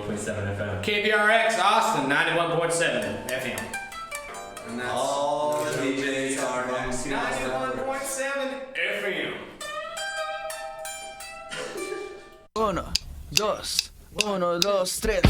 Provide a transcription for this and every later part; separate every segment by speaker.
Speaker 1: 91.7 FM. KPRX Austin, 91.7 FM.
Speaker 2: And that's all the DJs are on
Speaker 1: 91.7 FM.
Speaker 3: Uno, dos, tres.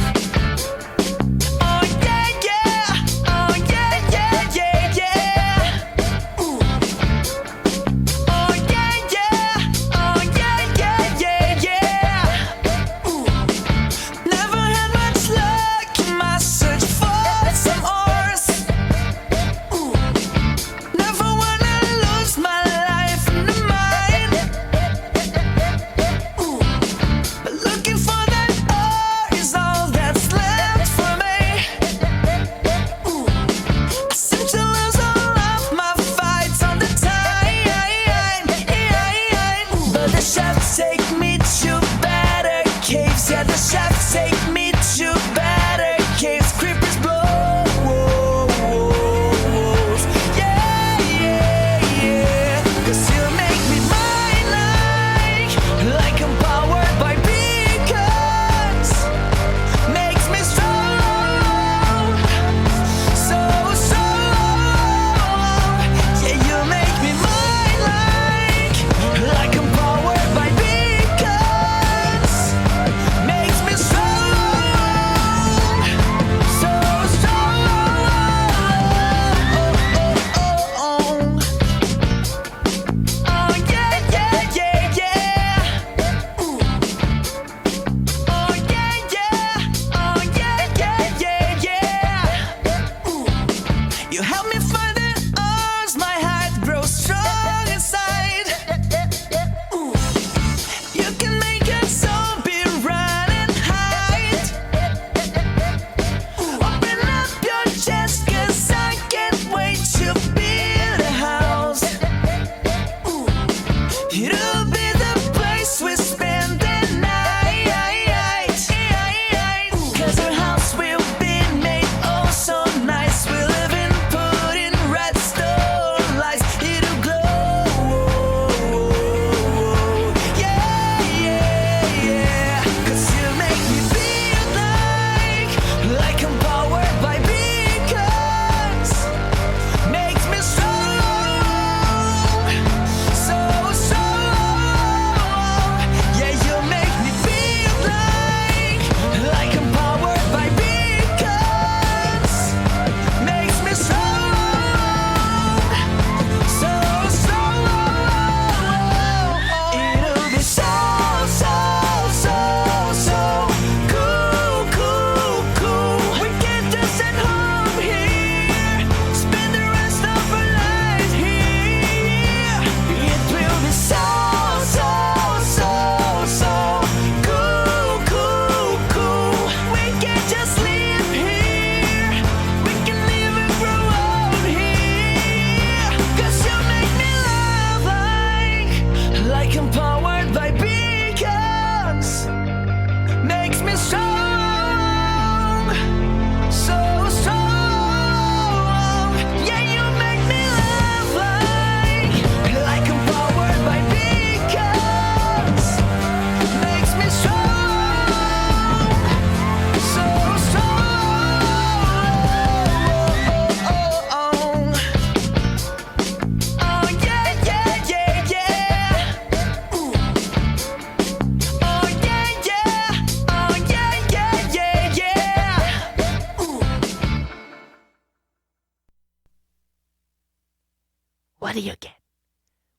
Speaker 4: What do you get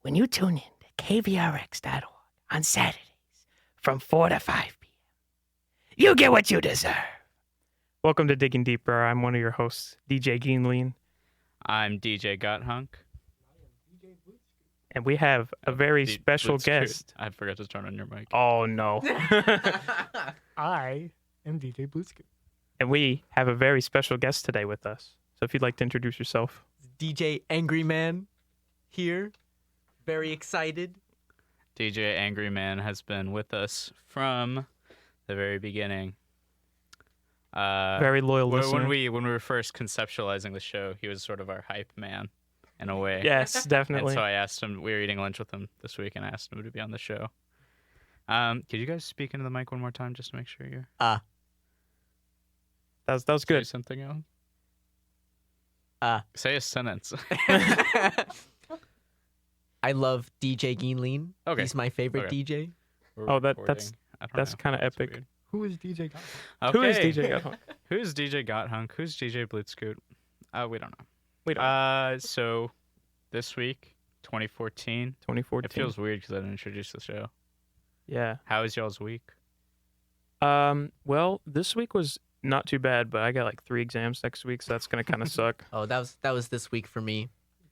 Speaker 4: when you tune in to KVRX.org on Saturdays from 4 to 5 p.m.? You get what you deserve.
Speaker 5: Welcome to Digging Deeper. I'm one of your hosts, DJ Geenlean.
Speaker 6: I'm DJ Gotthunk.
Speaker 5: And we have a very special guest.
Speaker 6: I forgot to turn on your mic.
Speaker 5: Oh, no.
Speaker 7: I am DJ Bluescoop.
Speaker 5: And we have a very special guest today with us. So if you'd like to introduce yourself.
Speaker 7: DJ Angryman here. Very excited.
Speaker 6: DJ Angryman has been with us from the very beginning.
Speaker 5: Very loyal listener.
Speaker 6: When we were first conceptualizing the show, he was sort of our hype man in a way.
Speaker 5: Yes, definitely.
Speaker 6: And so I asked him, we were eating lunch with him this week, and I asked him to be on the show. Could you guys speak into the mic one more time just to make sure you're...
Speaker 5: That was
Speaker 6: Say
Speaker 5: good.
Speaker 6: something else.
Speaker 7: Uh.
Speaker 6: Say a sentence.
Speaker 7: I love DJ Geenleen.
Speaker 6: Okay.
Speaker 7: He's my favorite
Speaker 6: Okay.
Speaker 7: DJ.
Speaker 6: We're
Speaker 5: Oh, that's
Speaker 6: recording. I don't
Speaker 5: that's
Speaker 6: know.
Speaker 5: kinda
Speaker 6: That's
Speaker 5: epic.
Speaker 6: weird.
Speaker 8: Who is DJ Gotham?
Speaker 5: Who is
Speaker 6: Okay.
Speaker 5: DJ Godhunk?
Speaker 6: Who's DJ Gothunk? Who's DJ Blitzscoot? We don't know.
Speaker 5: We don't.
Speaker 6: So this week, 2014.
Speaker 5: 2014.
Speaker 6: It feels weird because I didn't introduce the show.
Speaker 5: Yeah.
Speaker 6: How was y'all's week?
Speaker 5: Well, this week was not too bad, but I got like 3 exams next week, so that's gonna kind of suck.
Speaker 7: Oh, that was this week for me.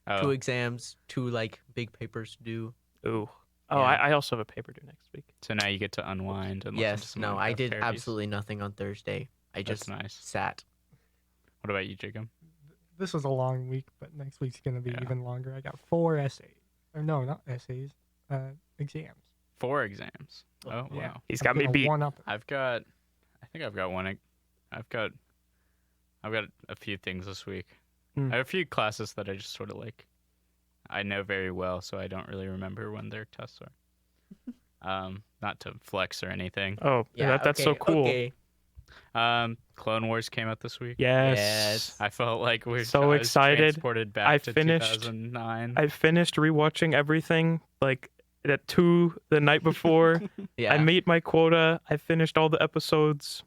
Speaker 6: Oh,
Speaker 7: 2 exams, 2 like big papers to do.
Speaker 5: Ooh. Oh,
Speaker 7: Yeah.
Speaker 5: I also have a paper due next week.
Speaker 6: so now you get to unwind and listen to
Speaker 7: Yes,
Speaker 6: some
Speaker 7: no, I
Speaker 6: Minecraft
Speaker 7: did
Speaker 6: parodies.
Speaker 7: absolutely nothing on Thursday. I
Speaker 6: That's
Speaker 7: just
Speaker 6: nice.
Speaker 7: sat.
Speaker 6: What about you, Jacob?
Speaker 8: This was a long week, but next week's gonna be
Speaker 6: Yeah.
Speaker 8: even longer. I got 4 essays. Or no, not essays. Exams.
Speaker 6: 4 exams. Oh
Speaker 8: Yeah.
Speaker 6: wow.
Speaker 5: He's
Speaker 8: I'm
Speaker 5: got me
Speaker 8: gonna
Speaker 5: beat.
Speaker 8: one up.
Speaker 6: I think I've got one. I've got a few things this week.
Speaker 5: Hmm.
Speaker 6: I have a few classes that I just sort of like. I know very well, so I don't really remember when their tests are. Not to flex or anything.
Speaker 5: Oh, that's so cool.
Speaker 7: Okay.
Speaker 6: Clone Wars came out this week.
Speaker 7: Yes.
Speaker 6: I felt like we're
Speaker 5: So
Speaker 6: I was
Speaker 5: excited.
Speaker 6: Transported back
Speaker 5: I
Speaker 6: to
Speaker 5: finished-
Speaker 6: 2009.
Speaker 5: I finished rewatching everything like at 2 the night before.
Speaker 7: Yeah.
Speaker 5: I made my quota. I finished all the episodes.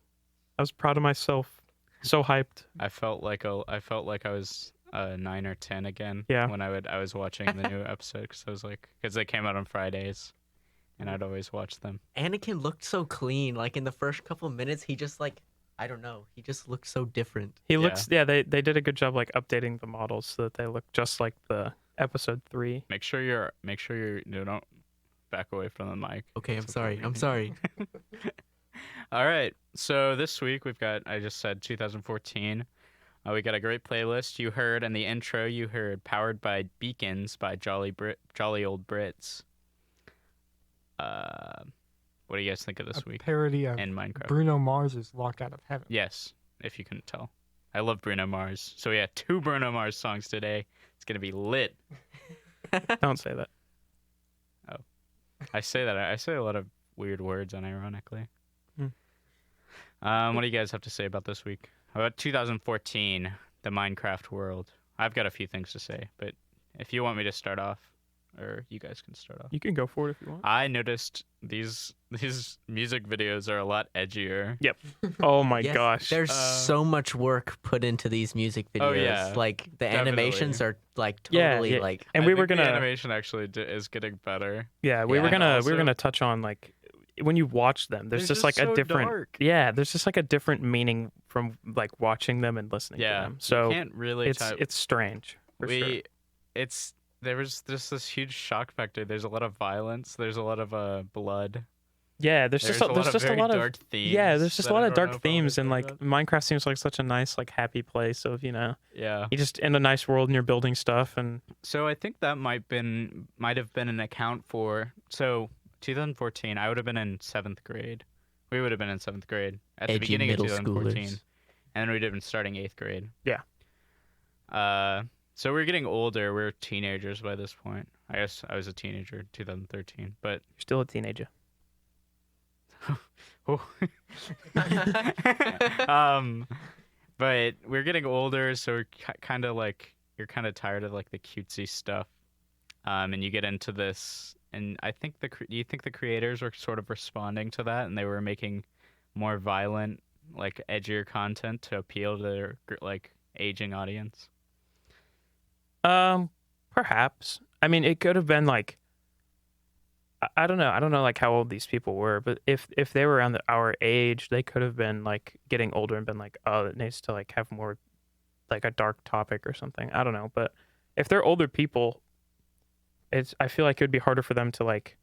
Speaker 5: I was proud of myself. So hyped.
Speaker 6: I felt like I was 9 or 10 again.
Speaker 5: Yeah.
Speaker 6: When I was watching the new episode because they came out on Fridays, and I'd always watch them.
Speaker 7: Anakin looked so clean. Like in the first couple minutes, he just like, I don't know. He just looked so different.
Speaker 5: He looks they did a good job like updating the models so that they look just like the episode 3.
Speaker 6: Make sure you don't back away from the mic.
Speaker 7: Okay, I'm
Speaker 6: It's
Speaker 7: sorry.
Speaker 6: okay.
Speaker 7: I'm sorry.
Speaker 6: All right. So this week we've got, I just said 2014. We got a great playlist. You heard in the intro, you heard Powered by Beacons by Jolly Old Brits. What do you guys think of this
Speaker 8: A
Speaker 6: week
Speaker 8: parody of
Speaker 6: in Minecraft?
Speaker 8: Bruno Mars' Locked Out of Heaven.
Speaker 6: Yes, if you couldn't tell. I love Bruno Mars. So we had 2 Bruno Mars songs today. It's going to be lit.
Speaker 5: Don't say that.
Speaker 6: I say that. I say a lot of weird words unironically.
Speaker 5: Hmm.
Speaker 6: What do you guys have to say about this week? About 2014, the Minecraft world. I've got a few things to say, but if you want me to start off, or you guys can start off.
Speaker 5: You can go for it if you want.
Speaker 6: I noticed these music videos are a lot edgier.
Speaker 5: Oh my
Speaker 7: Yes,
Speaker 5: gosh.
Speaker 7: There's so much work put into these music videos.
Speaker 6: Oh, yeah,
Speaker 7: Like the animations are like
Speaker 5: Yeah,
Speaker 7: totally
Speaker 5: yeah.
Speaker 7: like.
Speaker 5: And
Speaker 6: I
Speaker 5: we were
Speaker 6: think the
Speaker 5: gonna
Speaker 6: animation actually is getting better.
Speaker 5: Yeah, we
Speaker 7: Yeah.
Speaker 5: were
Speaker 6: Also-
Speaker 5: gonna touch on like when you watch them, there's
Speaker 6: They're
Speaker 5: just like
Speaker 6: just
Speaker 5: a
Speaker 6: so
Speaker 5: different
Speaker 6: dark.
Speaker 5: Yeah, there's just like a different meaning from like watching them and listening to
Speaker 6: Yeah,
Speaker 5: them.
Speaker 6: you
Speaker 5: So
Speaker 6: can't really.
Speaker 5: it's strange. For sure.
Speaker 6: There was just this huge shock factor. There's a lot of violence. There's a lot of blood.
Speaker 5: Yeah, there's just a lot of
Speaker 6: dark themes.
Speaker 5: yeah, there's just a
Speaker 6: that
Speaker 5: lot
Speaker 6: I
Speaker 5: of
Speaker 6: don't know
Speaker 5: dark
Speaker 6: if I wanna
Speaker 5: themes and
Speaker 6: talk
Speaker 5: like
Speaker 6: about.
Speaker 5: Minecraft seems like such a nice like happy place of, you know,
Speaker 6: Yeah.
Speaker 5: you just in a nice world and you're building stuff and
Speaker 6: So I think that might have been an account for 2014. I would have been in 7th grade. We would have been in 7th grade at the
Speaker 7: Edgy
Speaker 6: beginning of
Speaker 7: middle
Speaker 6: 2014,
Speaker 7: schoolers.
Speaker 6: and then we'd have been starting 8th grade.
Speaker 5: Yeah.
Speaker 6: So we're getting older. We're teenagers by this point. I guess I was a teenager in 2013, but
Speaker 5: you're still a teenager.
Speaker 6: but we're getting older, so we're kind of like you're kind of tired of like the cutesy stuff, and you get into this, and I think do you think the creators were sort of responding to that, and they were making more violent, like edgier content to appeal to their like aging audience?
Speaker 5: Perhaps. I mean, it could have been like I don't know. I don't know like how old these people were, but if they were around our age, they could have been like getting older and been like, oh, it needs to like have more like a dark topic or something. I don't know, but if they're older people, I feel like it would be harder for them to like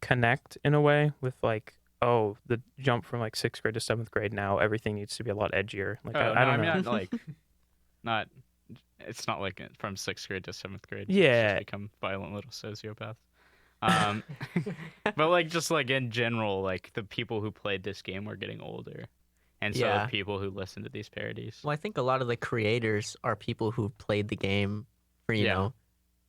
Speaker 5: connect in a way with like, oh, the jump from like 6th grade to 7th grade now everything needs to be a lot edgier. Like I don't know.
Speaker 6: mean, not it's not like from 6th grade to 7th grade.
Speaker 5: Yeah.
Speaker 6: Just become violent little sociopaths. But like just like in general, like the people who played this game were getting older, and so
Speaker 7: Yeah.
Speaker 6: the people who listen to these parodies.
Speaker 7: Well, I think a lot of the creators are people who played the game for you
Speaker 6: Yeah.
Speaker 7: know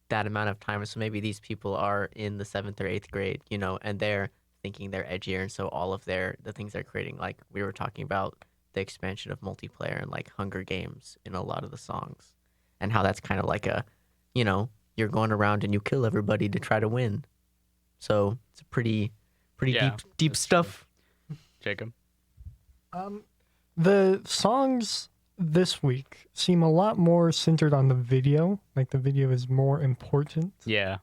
Speaker 7: that amount of time. So maybe these people are in the 7th or 8th grade, you know, and they're thinking they're edgier, and so all of the things they're creating, like we were talking about the expansion of multiplayer and like Hunger Games in a lot of the songs, and how that's kind of like a, you're going around and you kill everybody to try to win. So it's a pretty deep stuff.
Speaker 6: Jacob.
Speaker 8: The songs this week seem a lot more centered on the video. Like the video is more important.
Speaker 6: Yeah.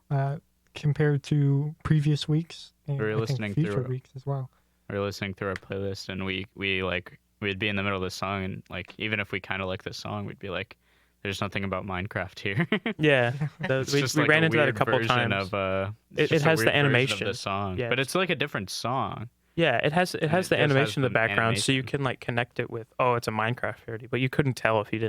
Speaker 8: Compared to previous weeks and
Speaker 6: We were
Speaker 8: I think
Speaker 6: listening
Speaker 8: future
Speaker 6: through-
Speaker 8: weeks as well.
Speaker 6: We were listening through our playlist, and we'd be in the middle of the song, and like even if we kind of like the song, we'd be like, "There's nothing about Minecraft here."
Speaker 5: Yeah,
Speaker 6: It's
Speaker 5: we
Speaker 6: just like
Speaker 5: ran
Speaker 6: a
Speaker 5: into that a
Speaker 6: weird
Speaker 5: couple
Speaker 6: version
Speaker 5: times.
Speaker 6: Of,
Speaker 5: It
Speaker 6: just a
Speaker 5: has the
Speaker 6: weird version
Speaker 5: animation.
Speaker 6: of the song,
Speaker 5: Yeah.
Speaker 6: but it's like a different song.
Speaker 5: Yeah, it has
Speaker 6: it
Speaker 5: the
Speaker 6: just has
Speaker 5: animation in the
Speaker 6: the
Speaker 5: background, so you
Speaker 6: animation.
Speaker 5: can like connect it with it's a Minecraft parody, but you couldn't tell if you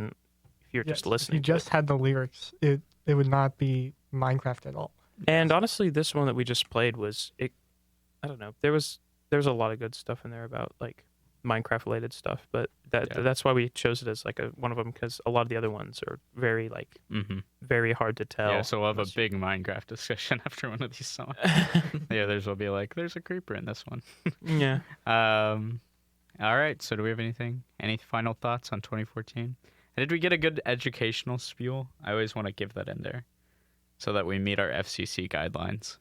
Speaker 5: were just
Speaker 8: Yes,
Speaker 5: listening.
Speaker 8: If
Speaker 5: to
Speaker 8: you just had the lyrics, it would not be Minecraft at all.
Speaker 5: And honestly, this one that we just played I don't know. There was a lot of good stuff in there about like Minecraft related stuff, but that's why we chose it as like one of them, because a lot of the other ones are very like very hard to tell.
Speaker 6: Yeah, so we'll have a big Minecraft discussion after one of these songs. The others will be like, "There's a creeper in this one."
Speaker 5: Yeah.
Speaker 6: All right. So do we have any final thoughts on 2014? And did we get a good educational spiel? I always want to give that in there, so that we meet our FCC guidelines.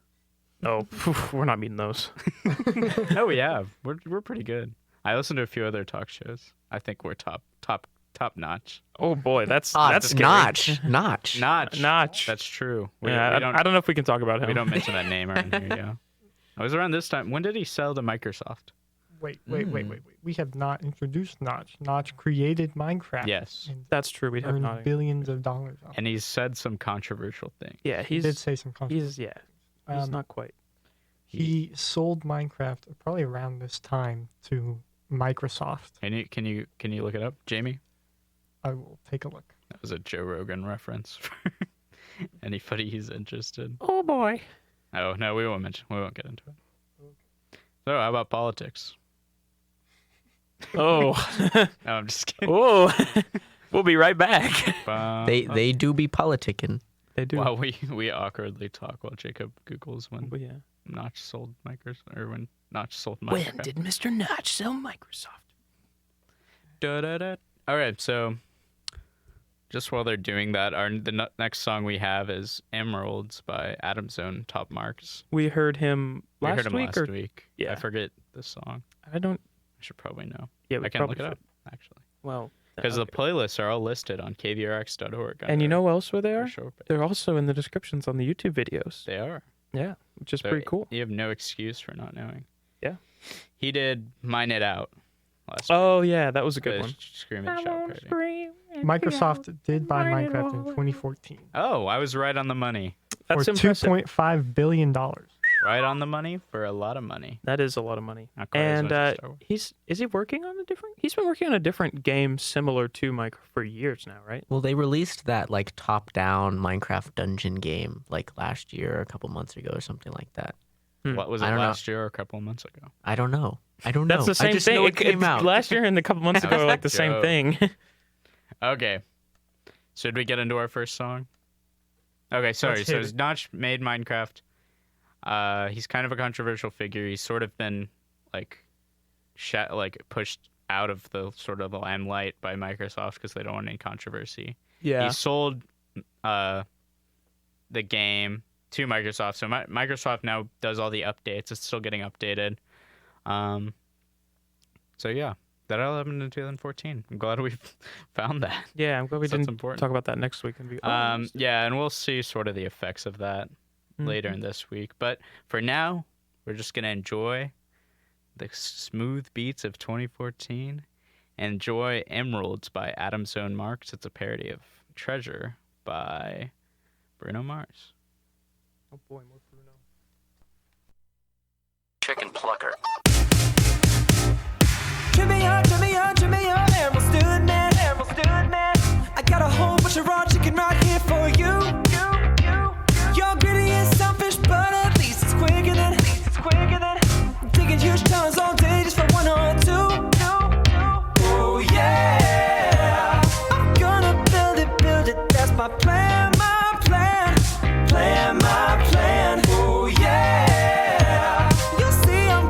Speaker 5: Oh, we're not meeting those.
Speaker 6: No, we have. We're pretty good. I listened to a few other talk shows. I think we're top notch.
Speaker 5: Oh boy, that's scary.
Speaker 7: Notch.
Speaker 5: Notch.
Speaker 6: That's true.
Speaker 5: I don't know if we can talk about him.
Speaker 6: We don't mention that name around here. Yeah. It was around this time. When did he sell to Microsoft?
Speaker 8: Wait. We have not introduced Notch. Notch created Minecraft.
Speaker 6: Yes.
Speaker 8: And
Speaker 5: That's true. We have
Speaker 8: earned
Speaker 5: not.
Speaker 8: billions of dollars off.
Speaker 6: And he's said some controversial things.
Speaker 5: Yeah,
Speaker 8: He did say some controversial.
Speaker 5: he's not quite.
Speaker 8: He sold Minecraft probably around this time to Microsoft.
Speaker 6: Can you look it up, Jamie?
Speaker 8: I will take a look.
Speaker 6: That was a Joe Rogan reference for anybody who's interested.
Speaker 5: Oh boy.
Speaker 6: Oh no, we won't get into it. So how about politics?
Speaker 5: Oh.
Speaker 6: No, I'm just kidding.
Speaker 5: Oh. We'll be right back.
Speaker 7: They do be politicking.
Speaker 5: They do.
Speaker 6: While we awkwardly talk while Jacob Googles when
Speaker 5: Oh, yeah.
Speaker 6: Notch sold Microsoft, or when Notch sold
Speaker 4: When
Speaker 6: Minecraft.
Speaker 4: did Mr. Notch sell Microsoft?
Speaker 6: All right, so just while they're doing that, the next song we have is "Emeralds" by Adam's own Top Marks.
Speaker 5: We heard him
Speaker 6: We
Speaker 5: last
Speaker 6: heard him
Speaker 5: week.
Speaker 6: last
Speaker 5: or...
Speaker 6: week.
Speaker 5: Yeah.
Speaker 6: I forget the song.
Speaker 5: I don't.
Speaker 6: I should probably know.
Speaker 5: Yeah, we
Speaker 6: I can
Speaker 5: probably
Speaker 6: look it up
Speaker 5: should.
Speaker 6: actually,
Speaker 5: Well,
Speaker 6: because
Speaker 5: okay.
Speaker 6: the playlists are all listed on KVRX.org.
Speaker 5: And you know what else where they
Speaker 6: their
Speaker 5: are?
Speaker 6: show page.
Speaker 5: They're also in the descriptions on the YouTube videos.
Speaker 6: They are.
Speaker 5: Yeah, which is
Speaker 6: So
Speaker 5: pretty cool.
Speaker 6: You have no excuse for not knowing.
Speaker 5: Yeah.
Speaker 6: He did "Mine It Out" last week.
Speaker 5: Oh yeah, that was a good
Speaker 6: The
Speaker 5: one.
Speaker 6: Scream and Shout parody.
Speaker 8: Microsoft did buy Minecraft in 2014
Speaker 6: Oh, I was right on the money.
Speaker 5: That's
Speaker 8: for
Speaker 5: impressive.
Speaker 8: $2.5 billion.
Speaker 6: Right on the money for a lot of money.
Speaker 5: That is a lot of money.
Speaker 6: Not quite as
Speaker 5: And
Speaker 6: much as Star Wars.
Speaker 5: is he working on a different? He's been working on a different game similar to Micro for years now, right?
Speaker 7: Well, they released that like top-down Minecraft dungeon game like last year or a couple months ago or something like that.
Speaker 6: What was it
Speaker 7: I don't know.
Speaker 6: last year or a couple of months ago?
Speaker 7: I don't know.
Speaker 5: That's
Speaker 7: know.
Speaker 5: the same
Speaker 7: I just
Speaker 5: thing.
Speaker 7: know it came out.
Speaker 5: Last year and a couple months
Speaker 6: That
Speaker 5: ago
Speaker 6: was
Speaker 5: are
Speaker 6: a
Speaker 5: like the same
Speaker 6: joke.
Speaker 5: thing.
Speaker 6: Okay. Should we get into our first song? Okay, sorry.
Speaker 8: Let's
Speaker 6: So
Speaker 8: hit it.
Speaker 6: Notch made Minecraft. He's kind of a controversial figure. He's sort of been like pushed out of the sort of the limelight by Microsoft because they don't want any controversy.
Speaker 5: Yeah.
Speaker 6: He sold the game to Microsoft. So Microsoft now does all the updates. It's still getting updated. So yeah, that all happened in 2014. I'm glad we found that.
Speaker 5: Yeah, I'm glad we
Speaker 6: That's
Speaker 5: didn't
Speaker 6: important.
Speaker 5: talk about that next week. And be,
Speaker 6: Yeah, and we'll see sort of the effects of that later in this week. But for now, we're just gonna enjoy the smooth beats of 2014. Enjoy "Emeralds" by Adam's own Marks. It's a parody of "Treasure" by Bruno Mars.
Speaker 5: Oh boy, more Bruno.
Speaker 9: Chicken plucker.
Speaker 10: Trim me on, Emerald stood man. I got a whole bunch of raw chicken right here for you. You're greedy and selfish, but at least it's quicker than digging huge tunnels all day just for one or two. Oh yeah, I'm gonna build it. That's my plan, my plan. Oh yeah, you'll see I'm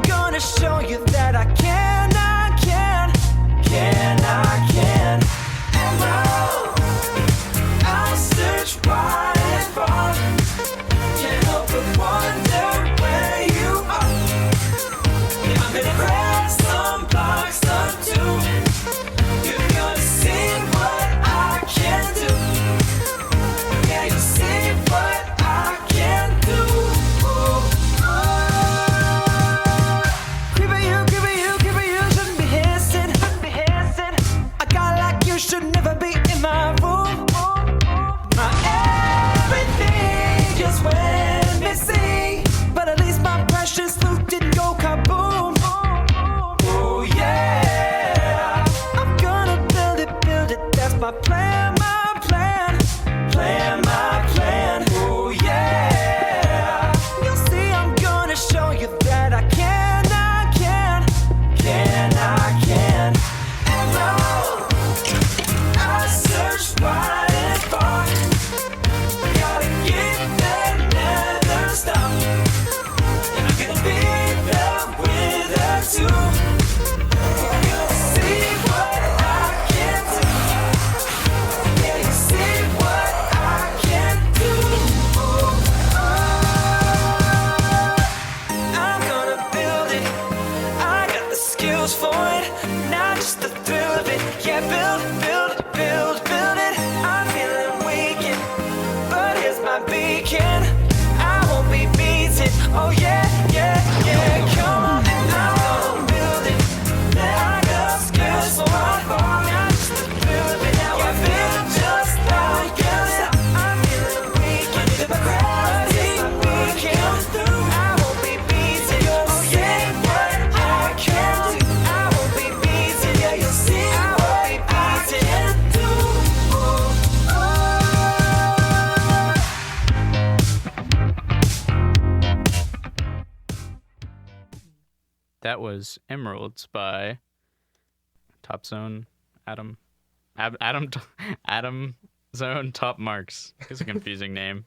Speaker 6: that was Emeralds by Top Zone Adam Zone Top Marks. It's a confusing name.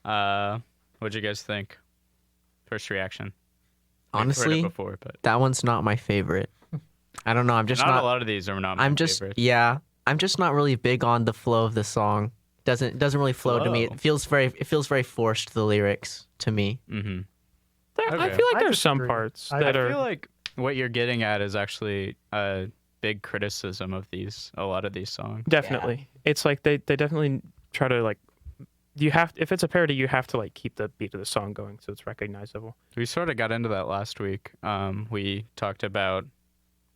Speaker 6: What'd you guys think? First reaction. We've heard
Speaker 7: Honestly,
Speaker 6: it before, but
Speaker 7: that one's not my favorite. I don't know. I'm just
Speaker 6: not
Speaker 7: not.
Speaker 6: a lot of these are not my
Speaker 7: I'm just
Speaker 6: favorite.
Speaker 7: yeah. I'm just not really big on the flow of the song. Doesn't really flow to me.
Speaker 6: Flow.
Speaker 7: It feels very forced. The lyrics to me.
Speaker 6: Mm-hmm.
Speaker 5: I
Speaker 6: Okay.
Speaker 5: feel like
Speaker 8: I
Speaker 5: there's some
Speaker 8: disagree.
Speaker 5: parts
Speaker 8: I
Speaker 5: that
Speaker 6: I
Speaker 5: are.
Speaker 6: feel like what you're getting at is actually a big criticism of a lot of these songs.
Speaker 5: Definitely. It's like they definitely try to like you have if it's a parody you have to like keep the beat of the song going so it's recognizable.
Speaker 6: We sort of got into that last week. We talked about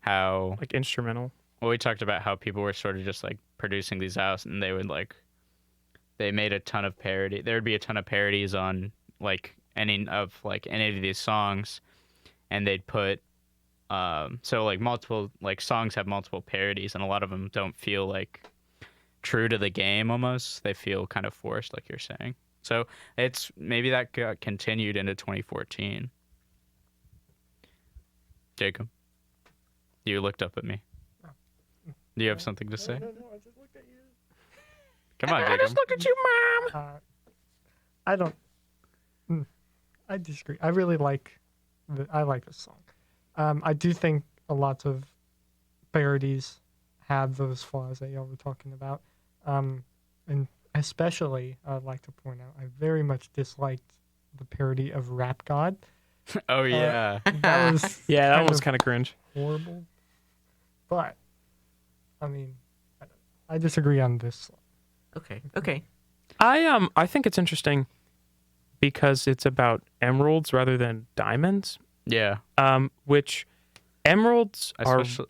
Speaker 6: how
Speaker 5: Like instrumental.
Speaker 6: we talked about how people were sort of just like producing these out and they would like they made a ton of parody. There would be a ton of parodies on like any of these songs and they'd put so like multiple like songs have multiple parodies and a lot of them don't feel like true to the game almost. They feel kind of forced like you're saying. So it's maybe that got continued into 2014. Jacob, you looked up at me. Do you have something to say?
Speaker 8: No, I just looked at you.
Speaker 6: Come on, Jacob.
Speaker 5: Look at you, Mom.
Speaker 8: I don't. I disagree. I really like. I like this song. I do think a lot of parodies have those flaws that y'all were talking about, and especially I'd like to point out I very much disliked the parody of Rap God.
Speaker 6: Oh yeah.
Speaker 8: That was
Speaker 5: Yeah, that
Speaker 8: kind
Speaker 5: one's
Speaker 8: of
Speaker 5: kind of cringe.
Speaker 8: horrible. But I mean, I disagree on this song.
Speaker 7: Okay.
Speaker 5: I think it's interesting because it's about emeralds rather than diamonds.
Speaker 6: Yeah.
Speaker 5: Which emeralds
Speaker 6: Especially,
Speaker 5: are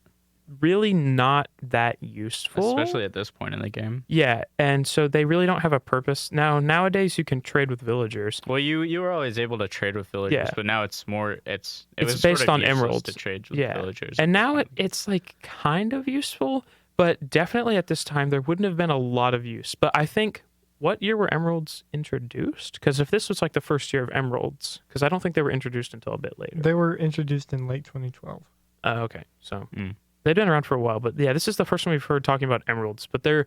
Speaker 5: really not that useful.
Speaker 6: especially at this point in the game.
Speaker 5: Yeah, and so they really don't have a purpose. Nowadays you can trade with villagers.
Speaker 6: Well, you were always able to trade with villagers,
Speaker 5: Yeah.
Speaker 6: but now it's more it
Speaker 5: It's
Speaker 6: was
Speaker 5: based
Speaker 6: sort of
Speaker 5: on
Speaker 6: useless
Speaker 5: emeralds.
Speaker 6: to trade with
Speaker 5: Yeah.
Speaker 6: villagers.
Speaker 5: And now it's like kind of useful, but definitely at this time there wouldn't have been a lot of use. But I think what year were emeralds introduced? Because if this was like the first year of emeralds, because I don't think they were introduced until a bit later.
Speaker 8: They were introduced in late 2012.
Speaker 5: Okay, so
Speaker 6: Mm.
Speaker 5: they've been around for a while, but yeah, this is the first one we've heard talking about emeralds. But they're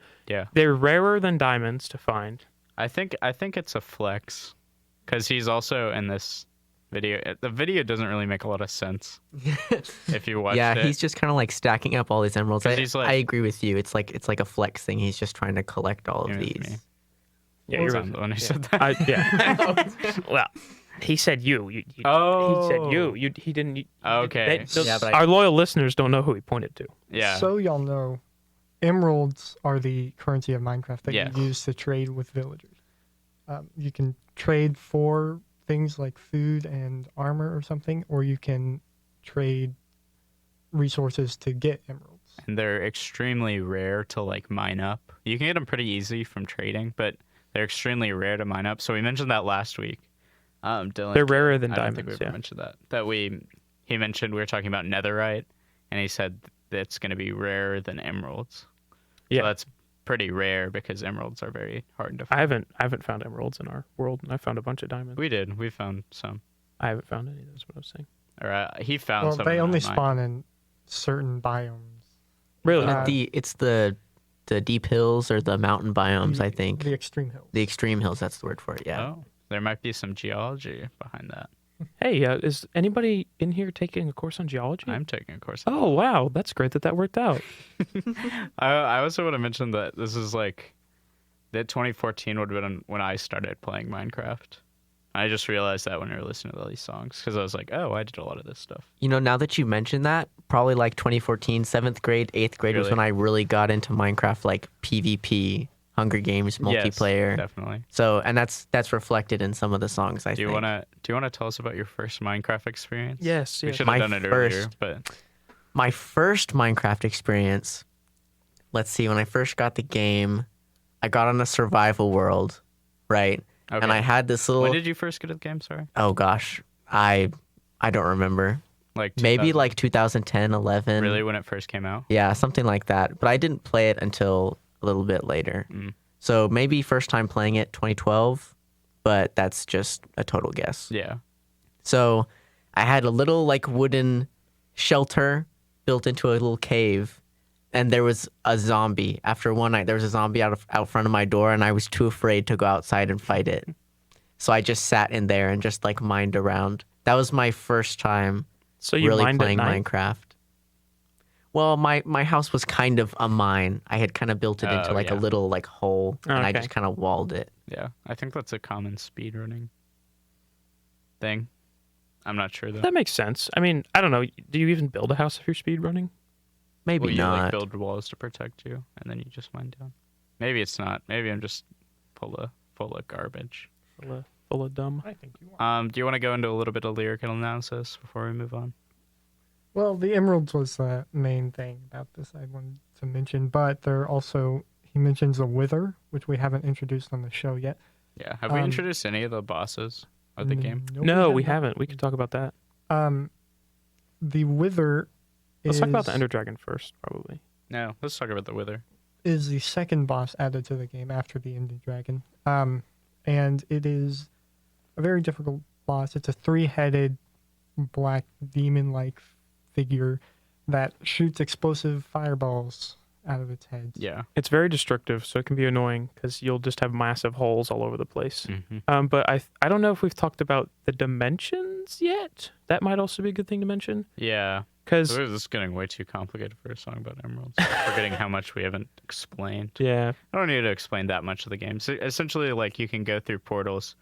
Speaker 5: rarer than diamonds to find.
Speaker 6: I think it's a flex because he's also in this video. The video doesn't really make a lot of sense if you watch it.
Speaker 7: He's just kind of like stacking up all these emeralds.
Speaker 6: 'Cause he's like-
Speaker 7: I agree with you. It's like a flex thing. He's just trying to collect all of
Speaker 6: You're with
Speaker 7: these.
Speaker 6: me.
Speaker 5: Yeah,
Speaker 6: Well,
Speaker 5: you're
Speaker 6: I'm
Speaker 5: right.
Speaker 6: the one who said that.
Speaker 5: Yeah. Well, he said you. He said you. He didn't.
Speaker 6: Okay.
Speaker 7: Yeah, but
Speaker 5: our loyal listeners don't know who he pointed to.
Speaker 6: Yeah.
Speaker 8: So y'all know, emeralds are the currency of Minecraft that
Speaker 6: Yes.
Speaker 8: you use to trade with villagers. You can trade for things like food and armor or something, or you can trade resources to get emeralds.
Speaker 6: And they're extremely rare to like mine up. You can get them pretty easy from trading, but they're extremely rare to mine up. So we mentioned that last week. Dylan,
Speaker 5: They're rarer than
Speaker 6: I don't
Speaker 5: diamonds.
Speaker 6: think we ever
Speaker 5: Yeah.
Speaker 6: mentioned that. He mentioned we were talking about netherite, and he said that's going to be rarer than emeralds.
Speaker 5: Yeah.
Speaker 6: So that's pretty rare because emeralds are very hard to find.
Speaker 5: I haven't found emeralds in our world, and I found a bunch of diamonds.
Speaker 6: We found some.
Speaker 5: I haven't found any. That's what I was saying.
Speaker 6: Or he found
Speaker 8: Well,
Speaker 6: some.
Speaker 8: they
Speaker 6: in
Speaker 8: only
Speaker 6: mine.
Speaker 8: spawn in certain biomes.
Speaker 5: Really?
Speaker 7: It's the deep hills or the mountain biomes. I think
Speaker 8: The extreme hills.
Speaker 7: the extreme hills. That's the word for it. Yeah.
Speaker 6: Oh, there might be some geology behind that.
Speaker 5: Hey, is anybody in here taking a course on geology?
Speaker 6: I'm taking a course.
Speaker 5: Oh wow, that's great that worked out.
Speaker 6: I also want to mention that this is like that 2014 would have been when I started playing Minecraft. I just realized that when I were listening to all these songs because I was like, oh, I did a lot of this stuff.
Speaker 7: You know, now that you mentioned that, probably like 2014, 7th grade, 8th grade was
Speaker 6: Really?
Speaker 7: when I really got into Minecraft, like PvP, Hunger Games, multiplayer.
Speaker 6: Yes, definitely.
Speaker 7: So, and that's reflected in some of the songs. I
Speaker 6: Do you
Speaker 7: think.
Speaker 6: wanna tell us about your first Minecraft experience?
Speaker 5: Yes,
Speaker 6: We
Speaker 5: yes.
Speaker 6: should have
Speaker 7: My
Speaker 6: done it earlier,
Speaker 7: first-
Speaker 6: but
Speaker 7: My first Minecraft experience. Let's see. When I first got the game, I got on a survival world, right?
Speaker 6: okay.
Speaker 7: And I had this little.
Speaker 6: When did you first get the game? Sorry,
Speaker 7: Oh gosh, I don't remember.
Speaker 6: like
Speaker 7: Maybe
Speaker 6: 2000
Speaker 7: like 2010, 11.
Speaker 6: really when it first came out.
Speaker 7: Yeah, something like that. But I didn't play it until a little bit later.
Speaker 6: Mm.
Speaker 7: So maybe first time playing it 2012, but that's just a total guess.
Speaker 6: Yeah,
Speaker 7: So I had a little like wooden shelter built into a little cave, and there was a zombie. After one night, there was a zombie out front of my door, and I was too afraid to go outside and fight it. So I just sat in there and just like mined around. That was my first time
Speaker 5: So you
Speaker 7: really
Speaker 5: mined at
Speaker 7: playing
Speaker 5: night?
Speaker 7: Minecraft. Well, my house was kind of a mine. I had kind of built it into like a little like hole, and I
Speaker 5: Okay.
Speaker 7: just kind of walled it.
Speaker 6: Yeah, I think that's a common speedrunning thing. I'm not sure though.
Speaker 5: That makes sense. I mean, I don't know. Do you even build a house if you're speedrunning?
Speaker 7: Maybe
Speaker 6: Well, you
Speaker 7: not.
Speaker 6: like build walls to protect you, and then you just mine down. Maybe it's not. Maybe I'm just full of garbage.
Speaker 5: Full of dumb.
Speaker 8: I think you are.
Speaker 6: Do you want to go into a little bit of lyrical analysis before we move on?
Speaker 8: Well, the emeralds was the main thing about this I wanted to mention, but there also he mentions a wither, which we haven't introduced on the show yet.
Speaker 6: Yeah. Have we introduced any of the bosses of the game?
Speaker 8: Nope,
Speaker 5: No, we
Speaker 8: not.
Speaker 5: haven't. We could talk about that.
Speaker 8: The wither
Speaker 5: Let's
Speaker 8: is,
Speaker 5: talk about the Ender Dragon first, probably.
Speaker 6: No. Let's talk about the Wither.
Speaker 8: is the second boss added to the game after the Ender Dragon. And it is a very difficult boss. It's a 3-headed black demon-like figure that shoots explosive fireballs out of its head.
Speaker 6: Yeah.
Speaker 5: It's very destructive, so it can be annoying because you'll just have massive holes all over the place.
Speaker 6: Mm-hmm.
Speaker 5: But I don't know if we've talked about the dimensions yet. That might also be a good thing to mention.
Speaker 6: Yeah.
Speaker 5: Because,
Speaker 6: This is getting way too complicated for a song about emeralds. Forgetting how much we haven't explained.
Speaker 5: yeah,
Speaker 6: I don't need to explain that much of the game. So essentially, like, you can go through portals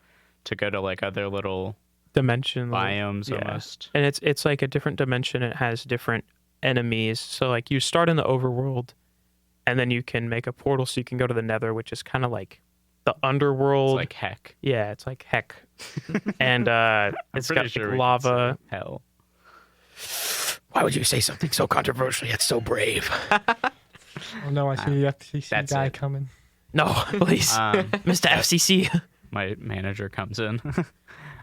Speaker 6: to go to like other little
Speaker 5: dimension
Speaker 6: biomes
Speaker 5: yeah.
Speaker 6: almost.
Speaker 5: And it's like a different dimension. It has different enemies. So like you start in the overworld, and then you can make a portal so you can go to the Nether, which is kind of like the underworld.
Speaker 6: It's like heck.
Speaker 5: Yeah, it's like heck. And it's
Speaker 6: pretty
Speaker 5: got
Speaker 6: sure
Speaker 5: like,
Speaker 6: we could
Speaker 5: lava.
Speaker 6: say hell.
Speaker 4: Why would you say something so controversial yet so brave?
Speaker 8: Oh no, I see the FCC
Speaker 6: That's
Speaker 8: guy
Speaker 6: it.
Speaker 8: coming.
Speaker 5: No, please, Mr. FCC.
Speaker 6: My manager comes in.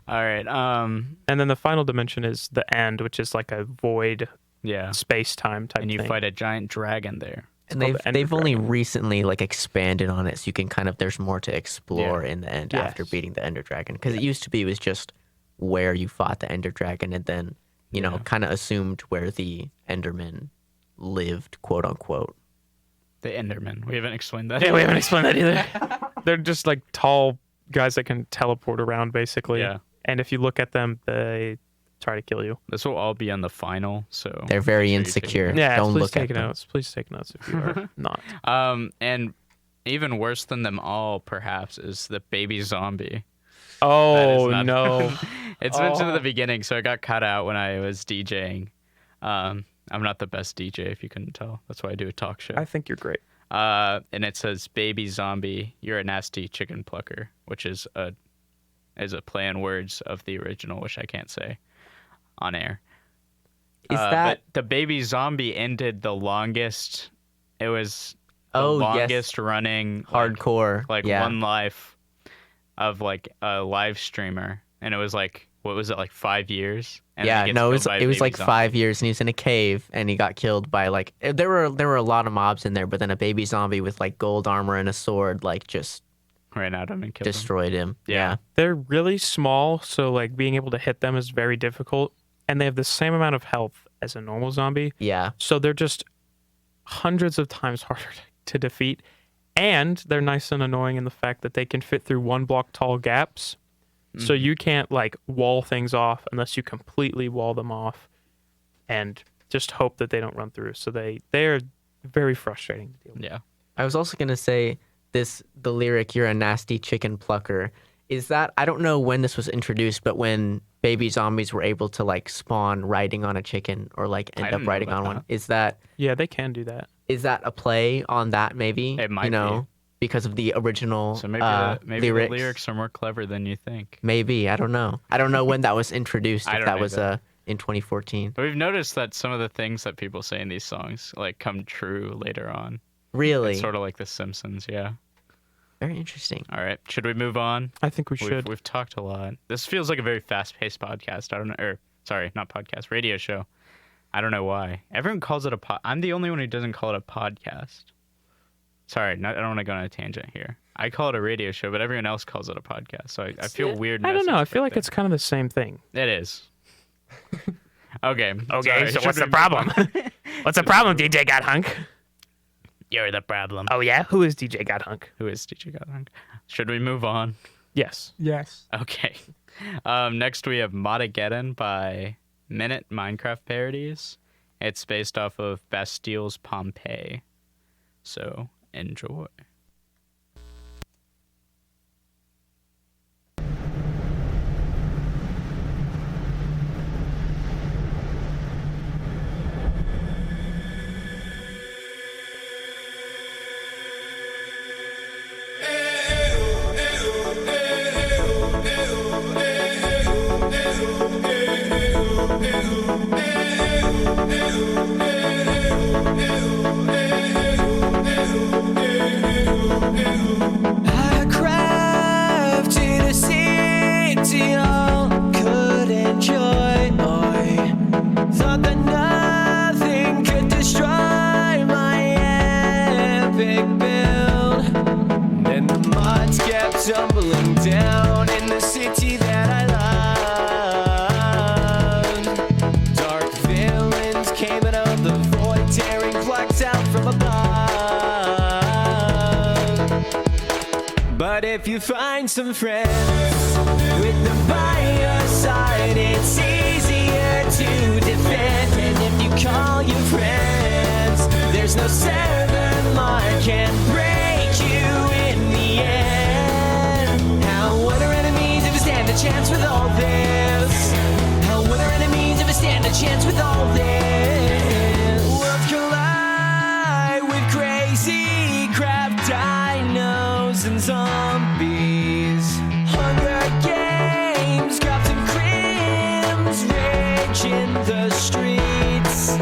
Speaker 6: All right.
Speaker 5: And then the final dimension is the end, which is like a void
Speaker 6: Yeah.
Speaker 5: space-time type
Speaker 6: And you
Speaker 5: thing.
Speaker 6: fight a giant dragon there.
Speaker 7: And
Speaker 5: called
Speaker 7: they've
Speaker 5: the Ender
Speaker 7: only
Speaker 5: Dragon.
Speaker 7: recently like expanded on it, so you can kind of there's more to explore in the end after
Speaker 5: Yes.
Speaker 7: beating the Ender Dragon. Because it used to be it was just where you fought the Ender Dragon, and then you know kind of assumed where the Enderman lived, quote unquote.
Speaker 6: The Enderman. We haven't explained that.
Speaker 5: Yeah, we haven't explained that either. They're just like tall guys that can teleport around, basically.
Speaker 6: Yeah.
Speaker 5: And if you look at them, they try to kill you.
Speaker 6: This will all be on the final, so
Speaker 7: They're very
Speaker 6: make sure you take
Speaker 7: insecure.
Speaker 5: Yeah,
Speaker 7: Don't
Speaker 5: please
Speaker 7: look
Speaker 5: take
Speaker 7: at them.
Speaker 5: notes. Please take notes if you are not.
Speaker 6: And even worse than them all, perhaps, is the baby zombie.
Speaker 5: Oh,
Speaker 6: not-
Speaker 5: no.
Speaker 6: It's mentioned at the beginning, so it got cut out when I was DJing. I'm not the best DJ, if you couldn't tell. That's why I do a talk show.
Speaker 5: I think you're great.
Speaker 6: And it says, "Baby zombie, you're a nasty chicken plucker," which is a play on words of the original, which I can't say on air.
Speaker 7: Is that
Speaker 6: But the baby zombie ended the longest? It was the
Speaker 7: Oh, yes.
Speaker 6: longest running
Speaker 7: hardcore?
Speaker 6: like
Speaker 7: yeah.
Speaker 6: one life of like a live streamer, and it was like, what was it, like 5 years? And then
Speaker 7: Yeah,
Speaker 6: he gets
Speaker 7: no,
Speaker 6: killed by a
Speaker 7: it was
Speaker 6: baby
Speaker 7: like
Speaker 6: zombie.
Speaker 7: 5 years, and he was in a cave, and he got killed by like there were a lot of mobs in there, but then a baby zombie with like gold armor and a sword like just
Speaker 6: Ran at him and killed him.
Speaker 7: destroyed him.
Speaker 6: Yeah.
Speaker 5: They're really small, so like being able to hit them is very difficult. And they have the same amount of health as a normal zombie.
Speaker 7: Yeah.
Speaker 5: So they're just hundreds of times harder to defeat. And they're nice and annoying in the fact that they can fit through 1 block tall gaps. So you can't like wall things off unless you completely wall them off and just hope that they don't run through. So they're very frustrating to deal with.
Speaker 6: Yeah.
Speaker 7: I was also gonna say the lyric "You're a nasty chicken plucker" is that I don't know when this was introduced, but when baby zombies were able to like spawn riding on a chicken or like
Speaker 6: I
Speaker 7: end
Speaker 6: didn't
Speaker 7: up
Speaker 6: know
Speaker 7: riding
Speaker 6: about
Speaker 7: on one,
Speaker 6: that.
Speaker 7: is that
Speaker 5: Yeah, they can do that.
Speaker 7: a play on that maybe?
Speaker 6: It might
Speaker 7: you know,
Speaker 6: be.
Speaker 7: because of the original
Speaker 6: So maybe the lyrics are more clever than you think.
Speaker 7: Maybe I don't know. I don't know when that was introduced.
Speaker 6: I
Speaker 7: If
Speaker 6: don't
Speaker 7: that was
Speaker 6: either.
Speaker 7: in 2014.
Speaker 6: But we've noticed that some of the things that people say in these songs like come true later on.
Speaker 7: Really,
Speaker 6: It's sort of like The Simpsons, yeah.
Speaker 7: very interesting.
Speaker 6: All right, should we move on?
Speaker 5: I think we should.
Speaker 6: We've talked a lot. This feels like a very fast-paced podcast. I don't know, sorry, not podcast, radio show. I don't know why. Everyone calls it a pod. I'm the only one who doesn't call it a podcast. Sorry, I don't want to go on a tangent here. I call it a radio show, but everyone else calls it a podcast. So I feel weird.
Speaker 5: I don't know. I
Speaker 6: message
Speaker 5: feel
Speaker 6: right
Speaker 5: like
Speaker 6: there.
Speaker 5: it's kind of the same thing.
Speaker 6: It is. Okay.
Speaker 5: Okay,
Speaker 6: sorry,
Speaker 5: so
Speaker 6: should
Speaker 5: what's the
Speaker 6: we-
Speaker 5: problem? What's the problem, DJ Got Hunk?
Speaker 6: You're the problem.
Speaker 5: Oh yeah, who is DJ Got Hunk?
Speaker 6: Who is DJ Godhunk? Should we move on?
Speaker 5: Yes.
Speaker 8: Yes.
Speaker 6: Okay. Next we have Modageddon by Minute Minecraft Parodies. It's based off of Bastile's Pompeii. So enjoy.
Speaker 10: I crafted a city all could enjoy. I thought that nothing could destroy my epic build. Then the mods kept tumbling down in the city that I love. Dark villains came out of the void, tearing blocks out from above. But if you find some friends with them by your side, it's easier to defend. And if you call your friends, there's no seven mark can break you in the end. How would our enemies ever stand a chance with all this? How would our enemies ever stand a chance with all this? Worlds collide with crazy crap, dinos and zombies. Hunger Games, cops and crims rage in the streets.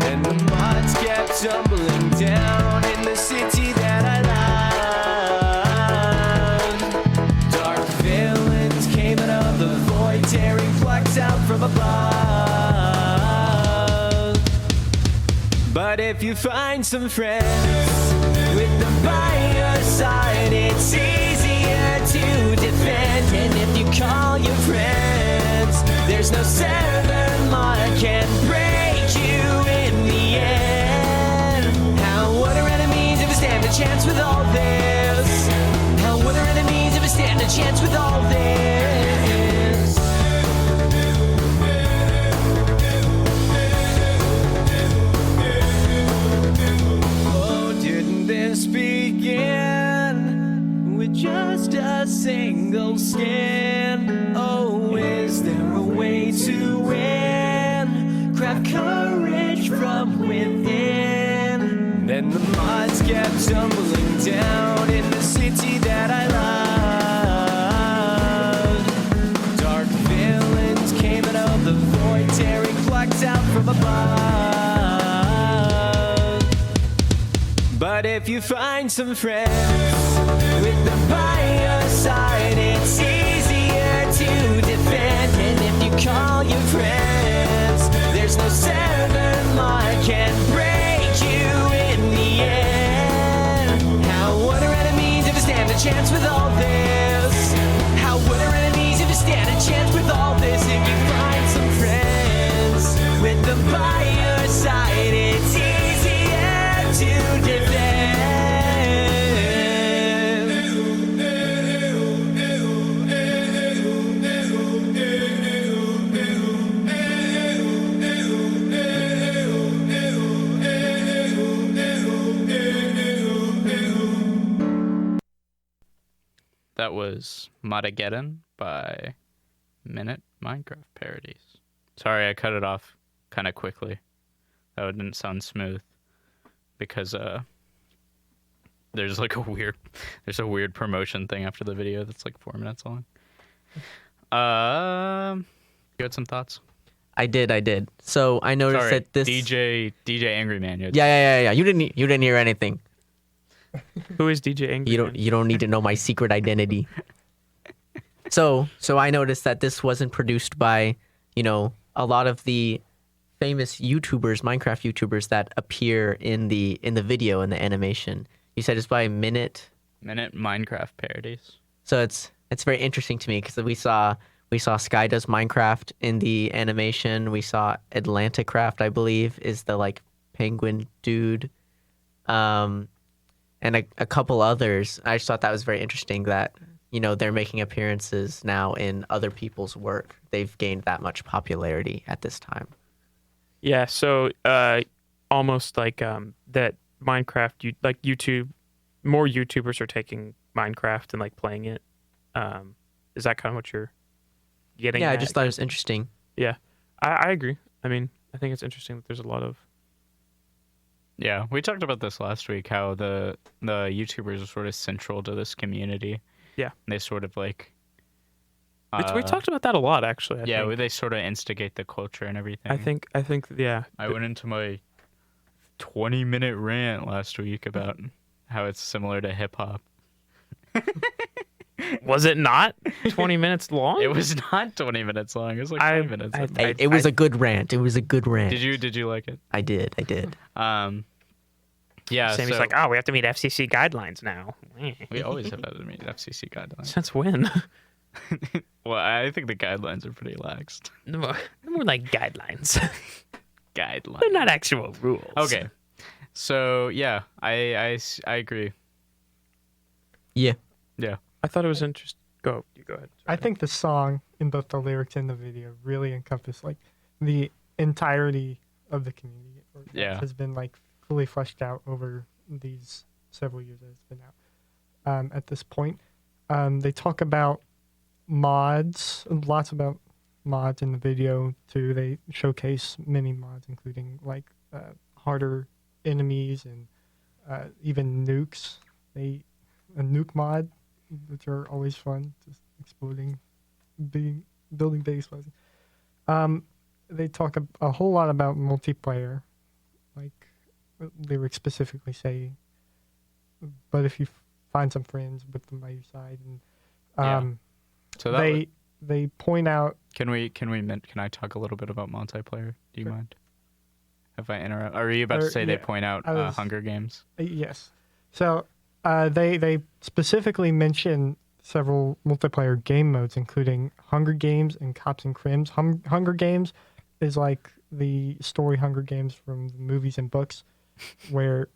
Speaker 10: Then the mods kept tumbling down in the city that I love. Dark villains came out of the void, tearing flags out from above. But if you find some friends with them by your side, it's easier to defend. And if you call your friends, there's no seven mark can break you in the end. How would our enemies ever stand a chance with all this? How would our enemies ever stand a chance with all this? Oh, didn't this begin with just a single skin? Oh, is there a way to win? Craft courage from within. Then the mods kept tumbling down in the city that I love. Dark villains came out of the void, tearing blocks out from above. But if you find some friends with them by your side, it's easier to defend. And if you call your friends, there's no seven mark can break you in the end. How would our enemies ever stand a chance with all this? How would our enemies ever stand a chance with all this? If you find some friends with them by your side, it's easier to defend.
Speaker 6: That was Modageddon by Minute Minecraft Parodies. Sorry, I cut it off kind of quickly. That didn't sound smooth because there's like a weird promotion thing after the video that's like 4 minutes long. You had some thoughts?
Speaker 7: I did. So I noticed
Speaker 6: Sorry,
Speaker 7: that this
Speaker 6: DJ Angryman.
Speaker 7: Yeah. You didn't hear anything.
Speaker 5: Who is DJ Angry?
Speaker 7: You don't need to know my secret identity. So I noticed that this wasn't produced by, a lot of the famous YouTubers, Minecraft YouTubers that appear in the video, in the animation. You said it's by Minute
Speaker 6: Minecraft Parodies.
Speaker 7: So it's very interesting to me because we saw We saw Sky does Minecraft in the animation. We saw Atlanticraft, I believe, is the like penguin dude. And a couple others. I just thought that was very interesting that, you know, they're making appearances now in other people's work. They've gained that much popularity at this time.
Speaker 5: Yeah, so almost like that Minecraft, like YouTube, more YouTubers are taking Minecraft and like playing it. Is that kind of what you're getting
Speaker 7: Yeah,
Speaker 5: at?
Speaker 7: I just thought it was interesting.
Speaker 5: Yeah, I agree. I mean, I think it's interesting that there's a lot of...
Speaker 6: Yeah, we talked about this last week, how the YouTubers are sort of central to this community.
Speaker 5: Yeah.
Speaker 6: They sort of like...
Speaker 5: we talked about that a lot, actually. I think.
Speaker 6: They sort of instigate the culture and everything.
Speaker 5: I think, yeah.
Speaker 6: I went into my 20-minute rant last week about how it's similar to hip-hop.
Speaker 5: Was it not 20 minutes long?
Speaker 6: It was not 20 minutes long. It was like 5 minutes.
Speaker 7: It was a good rant. It was a good rant.
Speaker 6: Did you like it?
Speaker 7: I did.
Speaker 6: Yeah.
Speaker 5: Sammy's
Speaker 6: so
Speaker 5: like, oh, we have to meet FCC guidelines now.
Speaker 6: we always have to meet FCC guidelines.
Speaker 5: Since when?
Speaker 6: Well, I think the guidelines are pretty laxed.
Speaker 5: More like guidelines.
Speaker 6: Guidelines.
Speaker 5: They're not actual rules.
Speaker 6: Okay. So yeah, I agree.
Speaker 7: Yeah.
Speaker 6: Yeah.
Speaker 5: I thought it was interesting. Go ahead.
Speaker 8: I think the song in both the lyrics and the video really encompass like the entirety of the community.
Speaker 6: Yeah.
Speaker 8: Has been like fully fleshed out over these several years that it's been out. At this point, they talk about mods, lots about mods in the video too. They showcase many mods, including like harder enemies and even nukes. A nuke mod, which are always fun, just exploding, building big explosions. They talk a whole lot about multiplayer, like lyrics specifically say, but if you find some friends with them by your side, and
Speaker 6: So
Speaker 8: they point out.
Speaker 6: Can I talk a little bit about multiplayer? Do you mind? If I interrupt, are you about to say they point out Hunger Games?
Speaker 8: Yes. So they specifically mention several multiplayer game modes, including Hunger Games and Cops and Crims. Hunger Games is like the story Hunger Games from the movies and books, where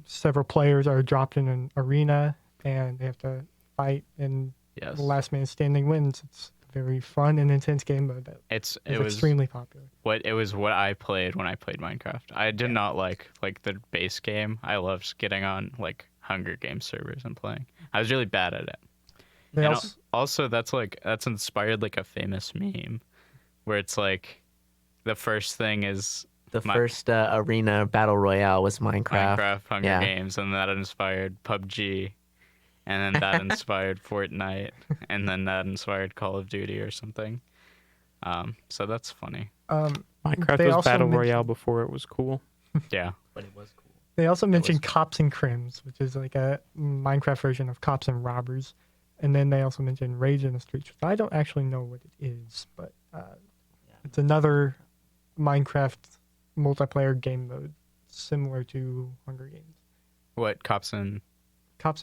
Speaker 8: several players are dropped in an arena and they have to fight, and the last man standing wins. It's a very fun and intense game mode that it was extremely popular.
Speaker 6: It was what I played when I played Minecraft. I did not like the base game. I loved getting on like Hunger Games servers and playing. I was really bad at it. Also that's inspired like a famous meme where it's like the first thing is
Speaker 7: first arena battle royale was Minecraft.
Speaker 6: Hunger Games, and that inspired PUBG. And then that inspired Fortnite, and then that inspired Call of Duty or something. So that's funny.
Speaker 5: Minecraft was Battle Royale before it was cool.
Speaker 6: Yeah.
Speaker 7: But it was cool.
Speaker 8: They also mentioned Cops and Crims, which is like a Minecraft version of Cops and Robbers. And then they also mentioned Rage in the Streets, which I don't actually know what it is, but it's another Minecraft multiplayer game mode similar to Hunger Games.
Speaker 6: What, Cops and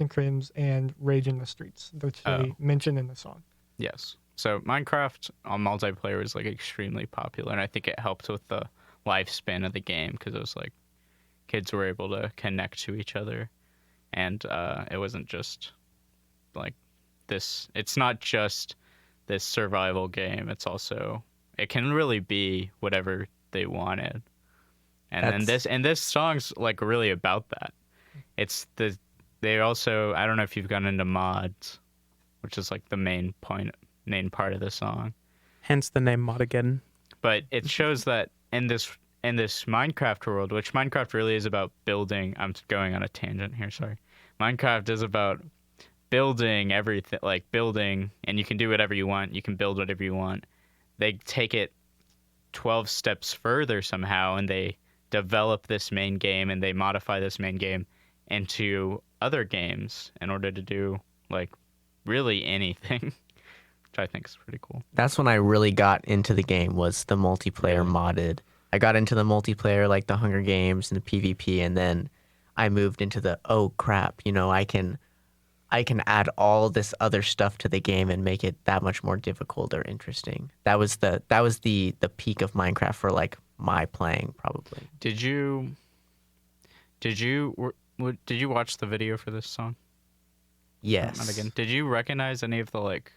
Speaker 8: Crims and Rage in the Streets, which they mention in the song.
Speaker 6: Yes. So Minecraft on multiplayer was like extremely popular, and I think it helped with the lifespan of the game because it was like kids were able to connect to each other, and it wasn't just like this. It's not just this survival game. It's also it can really be whatever they wanted, and then this song's like really about that. It's the They also, I don't know if you've gone into mods, which is like the main part of the song.
Speaker 5: Hence the name Modageddon.
Speaker 6: But it shows that in this Minecraft world, which Minecraft really is about building. I'm going on a tangent here, sorry. Minecraft is about building everything, like building, and you can do whatever you want. You can build whatever you want. They take it 12 steps further somehow, and they develop this main game, and they modify this main game into other games in order to do like really anything, which I think is pretty cool.
Speaker 7: That's when I really got into the game, was the multiplayer modded. I got into the multiplayer like the Hunger Games and the PvP, and then I moved into the, oh crap, I can I can add all this other stuff to the game and make it that much more difficult or interesting. That was the peak of Minecraft for like my playing probably.
Speaker 6: Did you watch the video for this song?
Speaker 7: Yes.
Speaker 6: Not again. Did you recognize any of the like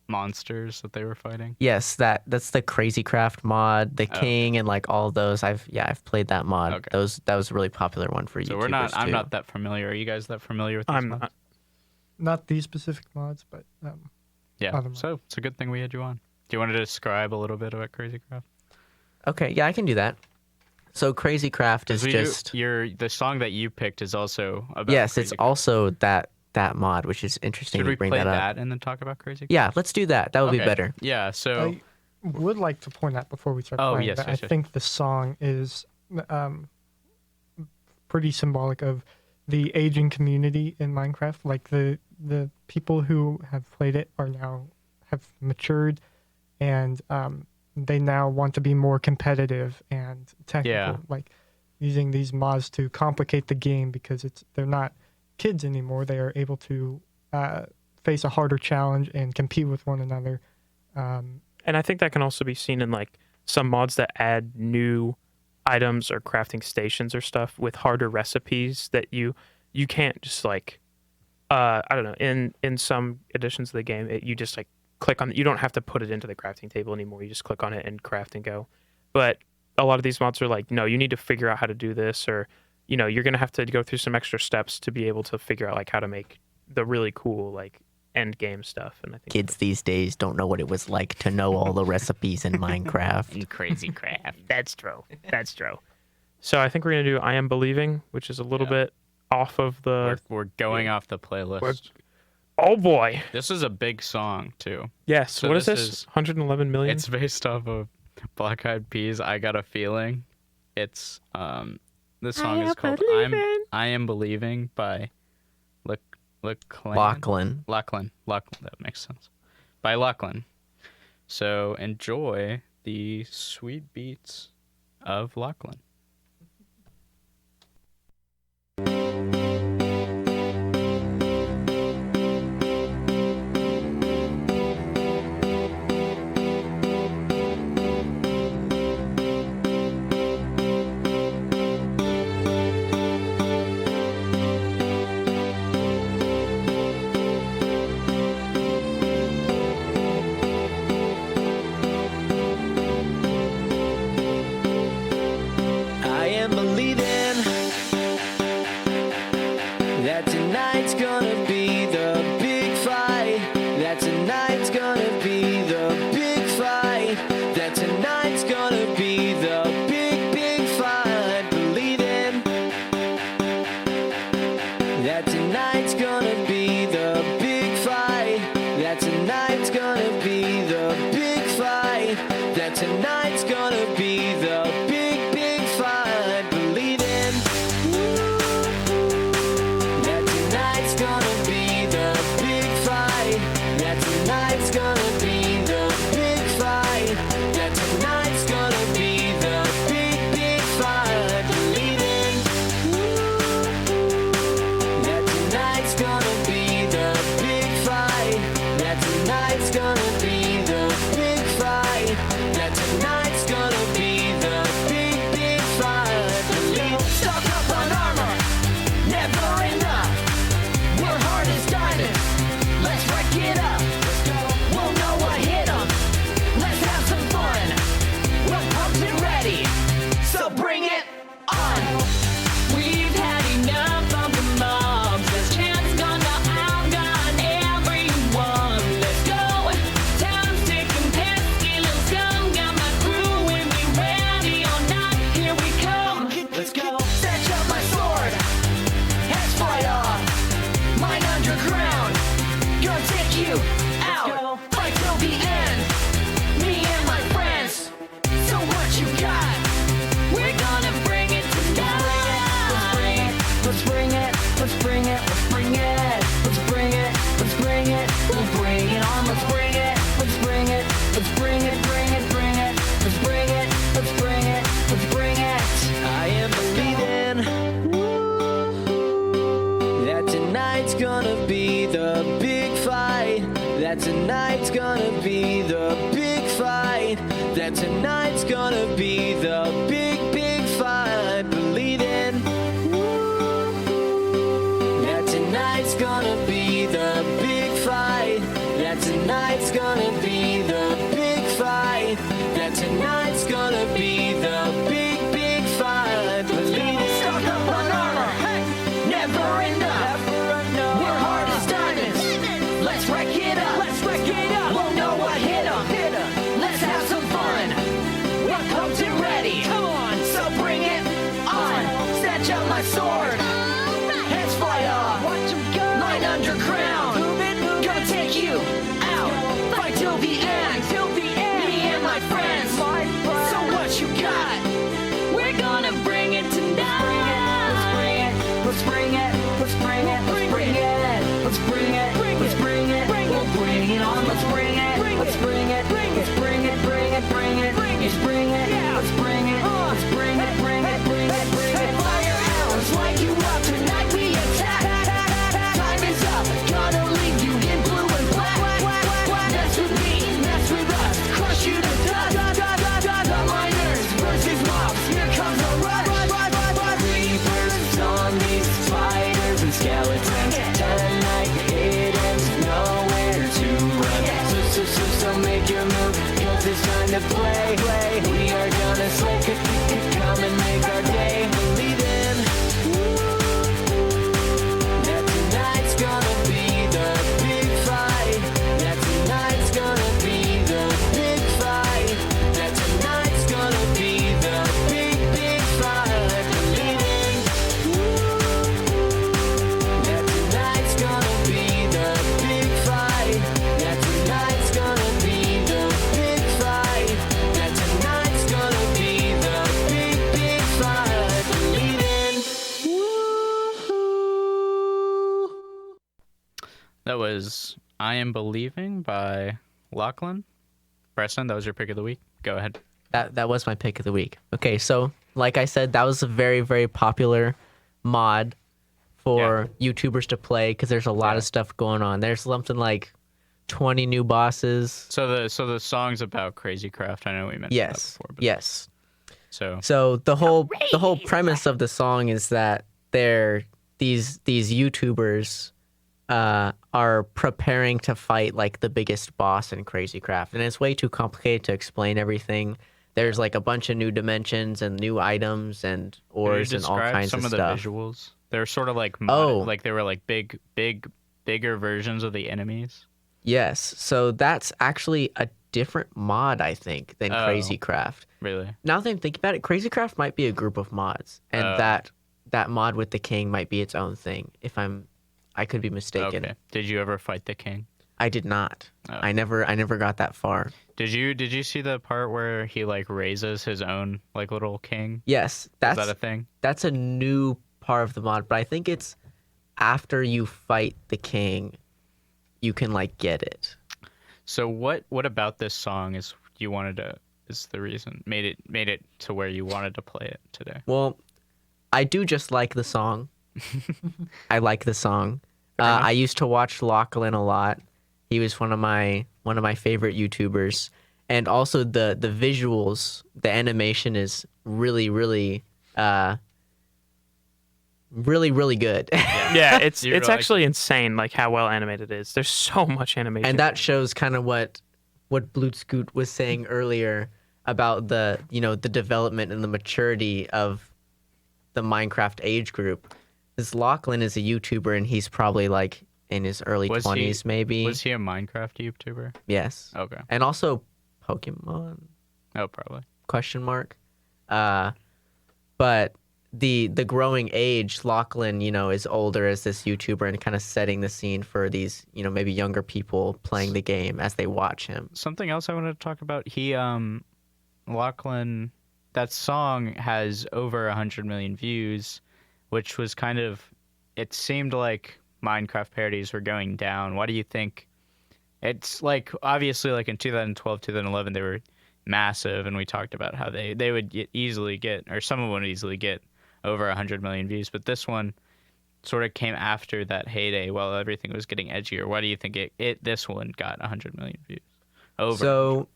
Speaker 6: monsters that they were fighting?
Speaker 7: Yes, that's the Crazy Craft mod, the King, and like all those. I've played that mod.
Speaker 6: Okay.
Speaker 7: That was a really popular one for
Speaker 6: So
Speaker 7: YouTubers
Speaker 6: I'm
Speaker 7: too.
Speaker 6: not that familiar. Are you guys that familiar with these
Speaker 5: I'm
Speaker 6: mods?
Speaker 5: not.
Speaker 8: Not these specific mods, but
Speaker 6: Yeah.
Speaker 8: other mods.
Speaker 6: So it's a good thing we had you on. Do you want to describe a little bit about Crazy Craft?
Speaker 7: Okay, yeah, I can do that. So Crazy Craft is just
Speaker 6: the song that you picked is also about.
Speaker 7: yes,
Speaker 6: Crazy
Speaker 7: it's
Speaker 6: Craft.
Speaker 7: also that mod, which is interesting
Speaker 6: Should
Speaker 7: to
Speaker 6: we
Speaker 7: bring
Speaker 6: play
Speaker 7: that up.
Speaker 6: that and then talk about Crazy Craft?
Speaker 7: Yeah, let's do that. That would be
Speaker 6: Okay.
Speaker 7: better.
Speaker 6: Yeah. So
Speaker 8: I would like to point out before we start
Speaker 6: Oh,
Speaker 8: playing
Speaker 6: yes,
Speaker 8: that
Speaker 6: yes,
Speaker 8: I
Speaker 6: yes.
Speaker 8: think the song is pretty symbolic of the aging community in Minecraft. Like the people who have played it have matured, and they now want to be more competitive and technical.
Speaker 6: Yeah.
Speaker 8: Like using these mods to complicate the game because they're not kids anymore. They are able to face a harder challenge and compete with one another.
Speaker 5: And I think that can also be seen in like some mods that add new items or crafting stations or stuff with harder recipes that you can't just like I don't know, in some editions of the game you just like click on, you don't have to put it into the crafting table anymore. You just click on it and craft and go. But a lot of these mods are like, no, you need to figure out how to do this, or you're gonna have to go through some extra steps to be able to figure out like how to make the really cool like end game stuff. And I think
Speaker 7: Kids these days don't know what it was like to know all the recipes in Minecraft.
Speaker 6: and Crazy Craft.
Speaker 5: That's true. That's true. So I think we're gonna do "I Am Believing," which is a little bit off of the.
Speaker 6: We're going off the playlist.
Speaker 5: Oh boy!
Speaker 6: This is a big song too.
Speaker 5: Yes.
Speaker 6: So
Speaker 5: what is
Speaker 6: this
Speaker 5: this?
Speaker 6: is-
Speaker 5: 111 million.
Speaker 6: It's based off of Black Eyed Peas. I Got a Feeling. It's this song is called I Am Believing by
Speaker 7: Lachlan.
Speaker 6: Lachlan. That makes sense. By Lachlan. So enjoy the sweet beats of Lachlan.
Speaker 10: I am believing that tonight's gonna be the big fight. That tonight's gonna be the big fight. That tonight's gonna be the big, big fight. Believing that tonight's gonna be the big fight. That tonight's gonna be the big fight. That tonight's gonna be the big, big fight. Believing that tonight's gonna be the big fight. That tonight's gonna be the big fight. That tonight's gonna be the big, big fight. Believing that tonight's gonna be the big fight. That tonight's gonna be the big fight. That tonight's gonna be the big, big fight. Believe. Stock up on armor, never enough. We're hard as diamonds. Let's wreck it up. Won't know what hit 'em. Let's have some fun. We're pumped and ready, so bring it on. We've had enough of the mobs. This chance gonna outgun everyone. Let's go. Town's ticking, pesky little scum. Got my crew with me, ready or not. Here we come. Let's go. Fetch up my sword. Heads fight off. Mine underground. Gonna take you out. Fight till the end. Me and my friends. So what you got? We're gonna bring it tonight.
Speaker 4: snatch out my sword. Heads fly off. Watch 'em go. Line underground. Gonna take you out. Fight till the end. Me and my friends. So what you got? We're gonna bring it tonight. Let's bring it. Let's bring it. Let's bring it. Let's bring it. Let's bring it. Let's bring it. We'll bring it on. Let's bring it. Let's bring it. Let's bring it. Bring it. Bring it. Let's bring it. Let's bring it. Let's bring it. Bring it. Bring it. Bring it. Fire hounds light you up. Tonight we attack. Time is up. Gonna leave you in blue and black. Mess with me. Mess with us. Crush you to dust. The miners versus mobs. Here comes the rush. Reapers, zombies, spiders, and skeletons. Tonight it ends. Nowhere to run. So make your move. 'Cause it's time to play. We are gonna slay. Come and make our day. Believe in that tonight's gonna be the big fight. That tonight's gonna be the big fight. That tonight's gonna be the big fight. Believing that tonight's gonna be the big fight. That tonight's gonna be the big fight. That tonight's gonna be the big fight. Believing.
Speaker 6: That was I Am Believing by Lachlan. Preston, that was your pick of the week. Go ahead.
Speaker 7: That was my pick of the week. Okay, so like I said, that was a very, very popular mod for YouTubers to play because there's a lot of stuff going on. There's something like 20 new bosses.
Speaker 6: So the song's about Crazy Craft. I know we mentioned that
Speaker 7: Yes.
Speaker 6: before. But
Speaker 7: Yes.
Speaker 6: So
Speaker 7: the whole premise of the song is that these YouTubers are preparing to fight like the biggest boss in Crazy Craft, and it's way too complicated to explain everything. There's like a bunch of new dimensions and new items and ores and all kinds
Speaker 6: some
Speaker 7: of
Speaker 6: of
Speaker 7: stuff.
Speaker 6: the visuals. They're sort of like like they were like bigger versions of the enemies.
Speaker 7: Yes, so that's actually a different mod, I think, than Crazy Craft.
Speaker 6: Really?
Speaker 7: Now that I'm thinking about it, Crazy Craft might be a group of mods, and that mod with the king might be its own thing. I could be mistaken.
Speaker 6: Okay. Did you ever fight the king?
Speaker 7: I did not.
Speaker 6: Oh.
Speaker 7: I never got that far.
Speaker 6: Did you see the part where he like raises his own like little king?
Speaker 7: Yes,
Speaker 6: Is that a thing?
Speaker 7: That's a new part of the mod, but I think it's after you fight the king, you can like get it.
Speaker 6: So what about this song is the reason made it to where you wanted to play it today?
Speaker 7: Well, I do just like the song. I like the song. I used to watch Lachlan a lot. He was one of my favorite YouTubers, and also the visuals, the animation is really really good.
Speaker 5: Yeah, it's
Speaker 6: You're
Speaker 5: actually insane, like how well animated it is. There's so much animation,
Speaker 7: And that shows kind of what Blutscoot was saying earlier about the development and the maturity of the Minecraft age group. This Lachlan is a YouTuber, and he's probably like in his early 20s, maybe.
Speaker 6: Was he a Minecraft YouTuber?
Speaker 7: Yes.
Speaker 6: Okay.
Speaker 7: And also Pokemon?
Speaker 6: Oh, probably.
Speaker 7: Question mark. But the growing age, Lachlan, is older as this YouTuber and kind of setting the scene for these, maybe younger people playing the game as they watch him.
Speaker 6: Something else I wanted to talk about. Lachlan, that song has over 100 million views, which was it seemed like Minecraft parodies were going down. Why do you think? It's like, obviously, like in 2012, 2011, they were massive, and we talked about how they would easily get, or someone would easily get over 100 million views, but this one sort of came after that heyday while everything was getting edgier. Why do you think this one got 100 million views?
Speaker 7: So,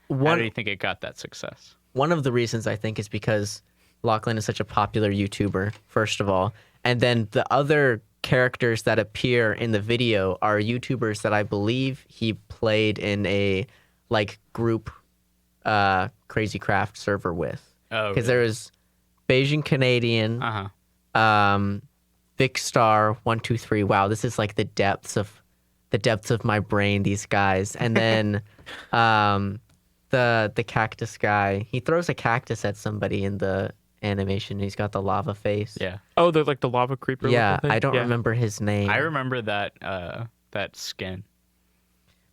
Speaker 6: how do you think it got that success?
Speaker 7: One of the reasons I think is because Lachlan is such a popular YouTuber, first of all, and then the other characters that appear in the video are YouTubers that I believe he played in a like group Crazy Craft server with.
Speaker 6: Oh,
Speaker 7: because
Speaker 6: really?
Speaker 7: there was Beijing Canadian, Vic Star 123. Wow, this is like the depths of my brain. These guys, and then the cactus guy. He throws a cactus at somebody in the animation. He's got the lava face.
Speaker 6: Yeah.
Speaker 5: Oh, they're like the lava creeper.
Speaker 7: Yeah,
Speaker 5: looking thing?
Speaker 7: I don't
Speaker 5: Yeah.
Speaker 7: remember his name.
Speaker 6: I remember that skin.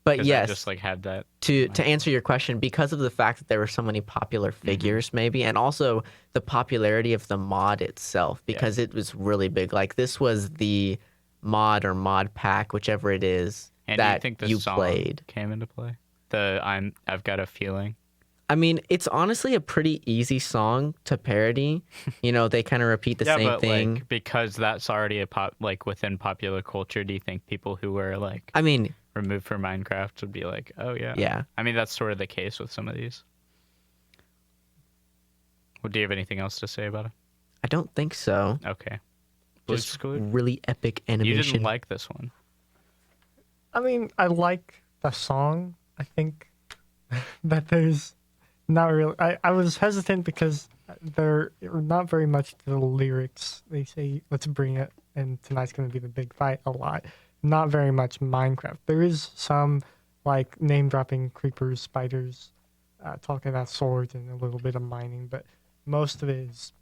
Speaker 7: But
Speaker 6: 'Cause
Speaker 7: yes,
Speaker 6: I just like had that.
Speaker 7: to answer your question, because of the fact that there were so many popular figures, maybe, and also the popularity of the mod itself, because it was really big. Like this was the mod or mod pack, whichever it is,
Speaker 6: And do you
Speaker 7: that
Speaker 6: think the
Speaker 7: you
Speaker 6: song
Speaker 7: played.
Speaker 6: came into play? I've got a feeling.
Speaker 7: I mean, it's honestly a pretty easy song to parody. You know, they kind of repeat the
Speaker 6: Yeah,
Speaker 7: same
Speaker 6: but
Speaker 7: thing.
Speaker 6: like because that's already a within popular culture. Do you think people who were like
Speaker 7: I mean,
Speaker 6: removed from Minecraft would be like, oh yeah,
Speaker 7: yeah.
Speaker 6: I mean that's sort of the case with some of these. Well, do you have anything else to say about it?
Speaker 7: I don't think so.
Speaker 6: Okay.
Speaker 7: Just
Speaker 6: Exclude?
Speaker 7: really epic animation.
Speaker 6: You didn't like this one.
Speaker 8: I mean, I like the song. I think that there's not really. I was hesitant because there are not very much to the lyrics. They say, let's bring it, and tonight's going to be the big fight a lot. Not very much Minecraft. There is some, like, name dropping creepers, spiders, talking about swords, and a little bit of mining, but most of it is.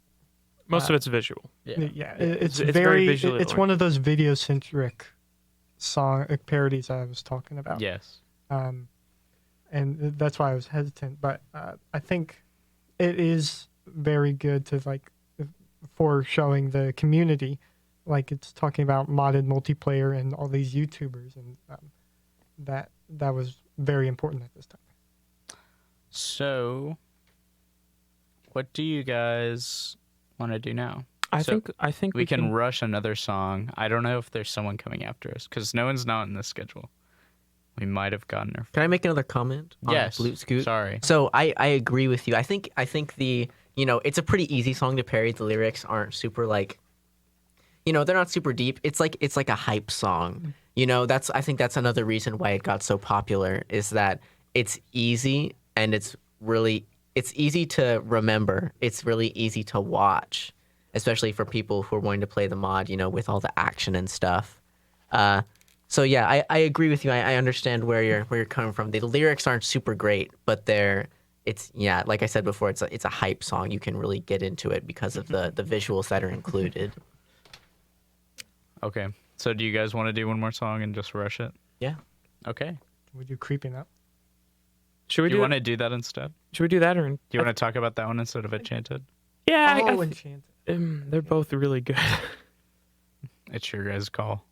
Speaker 5: Most of it's visual.
Speaker 8: Yeah, it's
Speaker 5: very
Speaker 8: very.
Speaker 5: visually
Speaker 8: It's one of those video centric song parodies I was talking about.
Speaker 6: Yes.
Speaker 8: And that's why I was hesitant. But I think it is very good to for showing the community, like it's talking about modded multiplayer and all these YouTubers, and that was very important at this time.
Speaker 6: So, what do you guys want to do now?
Speaker 5: I think
Speaker 6: we can rush another song. I don't know if there's someone coming after us because no one's not in this schedule. We might have gotten her.
Speaker 7: Can I make another comment? On
Speaker 6: Yes.
Speaker 7: Loot Scoot?
Speaker 6: Sorry.
Speaker 7: So I agree with you. I think the it's a pretty easy song to parody. The lyrics aren't super they're not super deep. It's like a hype song. I think that's another reason why it got so popular is that it's easy and it's easy to remember. It's really easy to watch, especially for people who are wanting to play the mod, with all the action and stuff. So yeah, I agree with you. I understand where you're coming from. The lyrics aren't super great, but like I said before, it's a hype song. You can really get into it because of the visuals that are included.
Speaker 6: Okay. So do you guys want to do one more song and just rush it?
Speaker 7: Yeah.
Speaker 6: Okay.
Speaker 8: Would you creeping up?
Speaker 5: Should we
Speaker 6: Do
Speaker 5: do
Speaker 6: you
Speaker 5: that?
Speaker 6: want to do that instead?
Speaker 5: Should we do that or?
Speaker 6: Do you want to talk about that one instead of Enchanted?
Speaker 5: Yeah,
Speaker 8: Enchanted.
Speaker 5: they're both really good.
Speaker 6: It's your guys' call.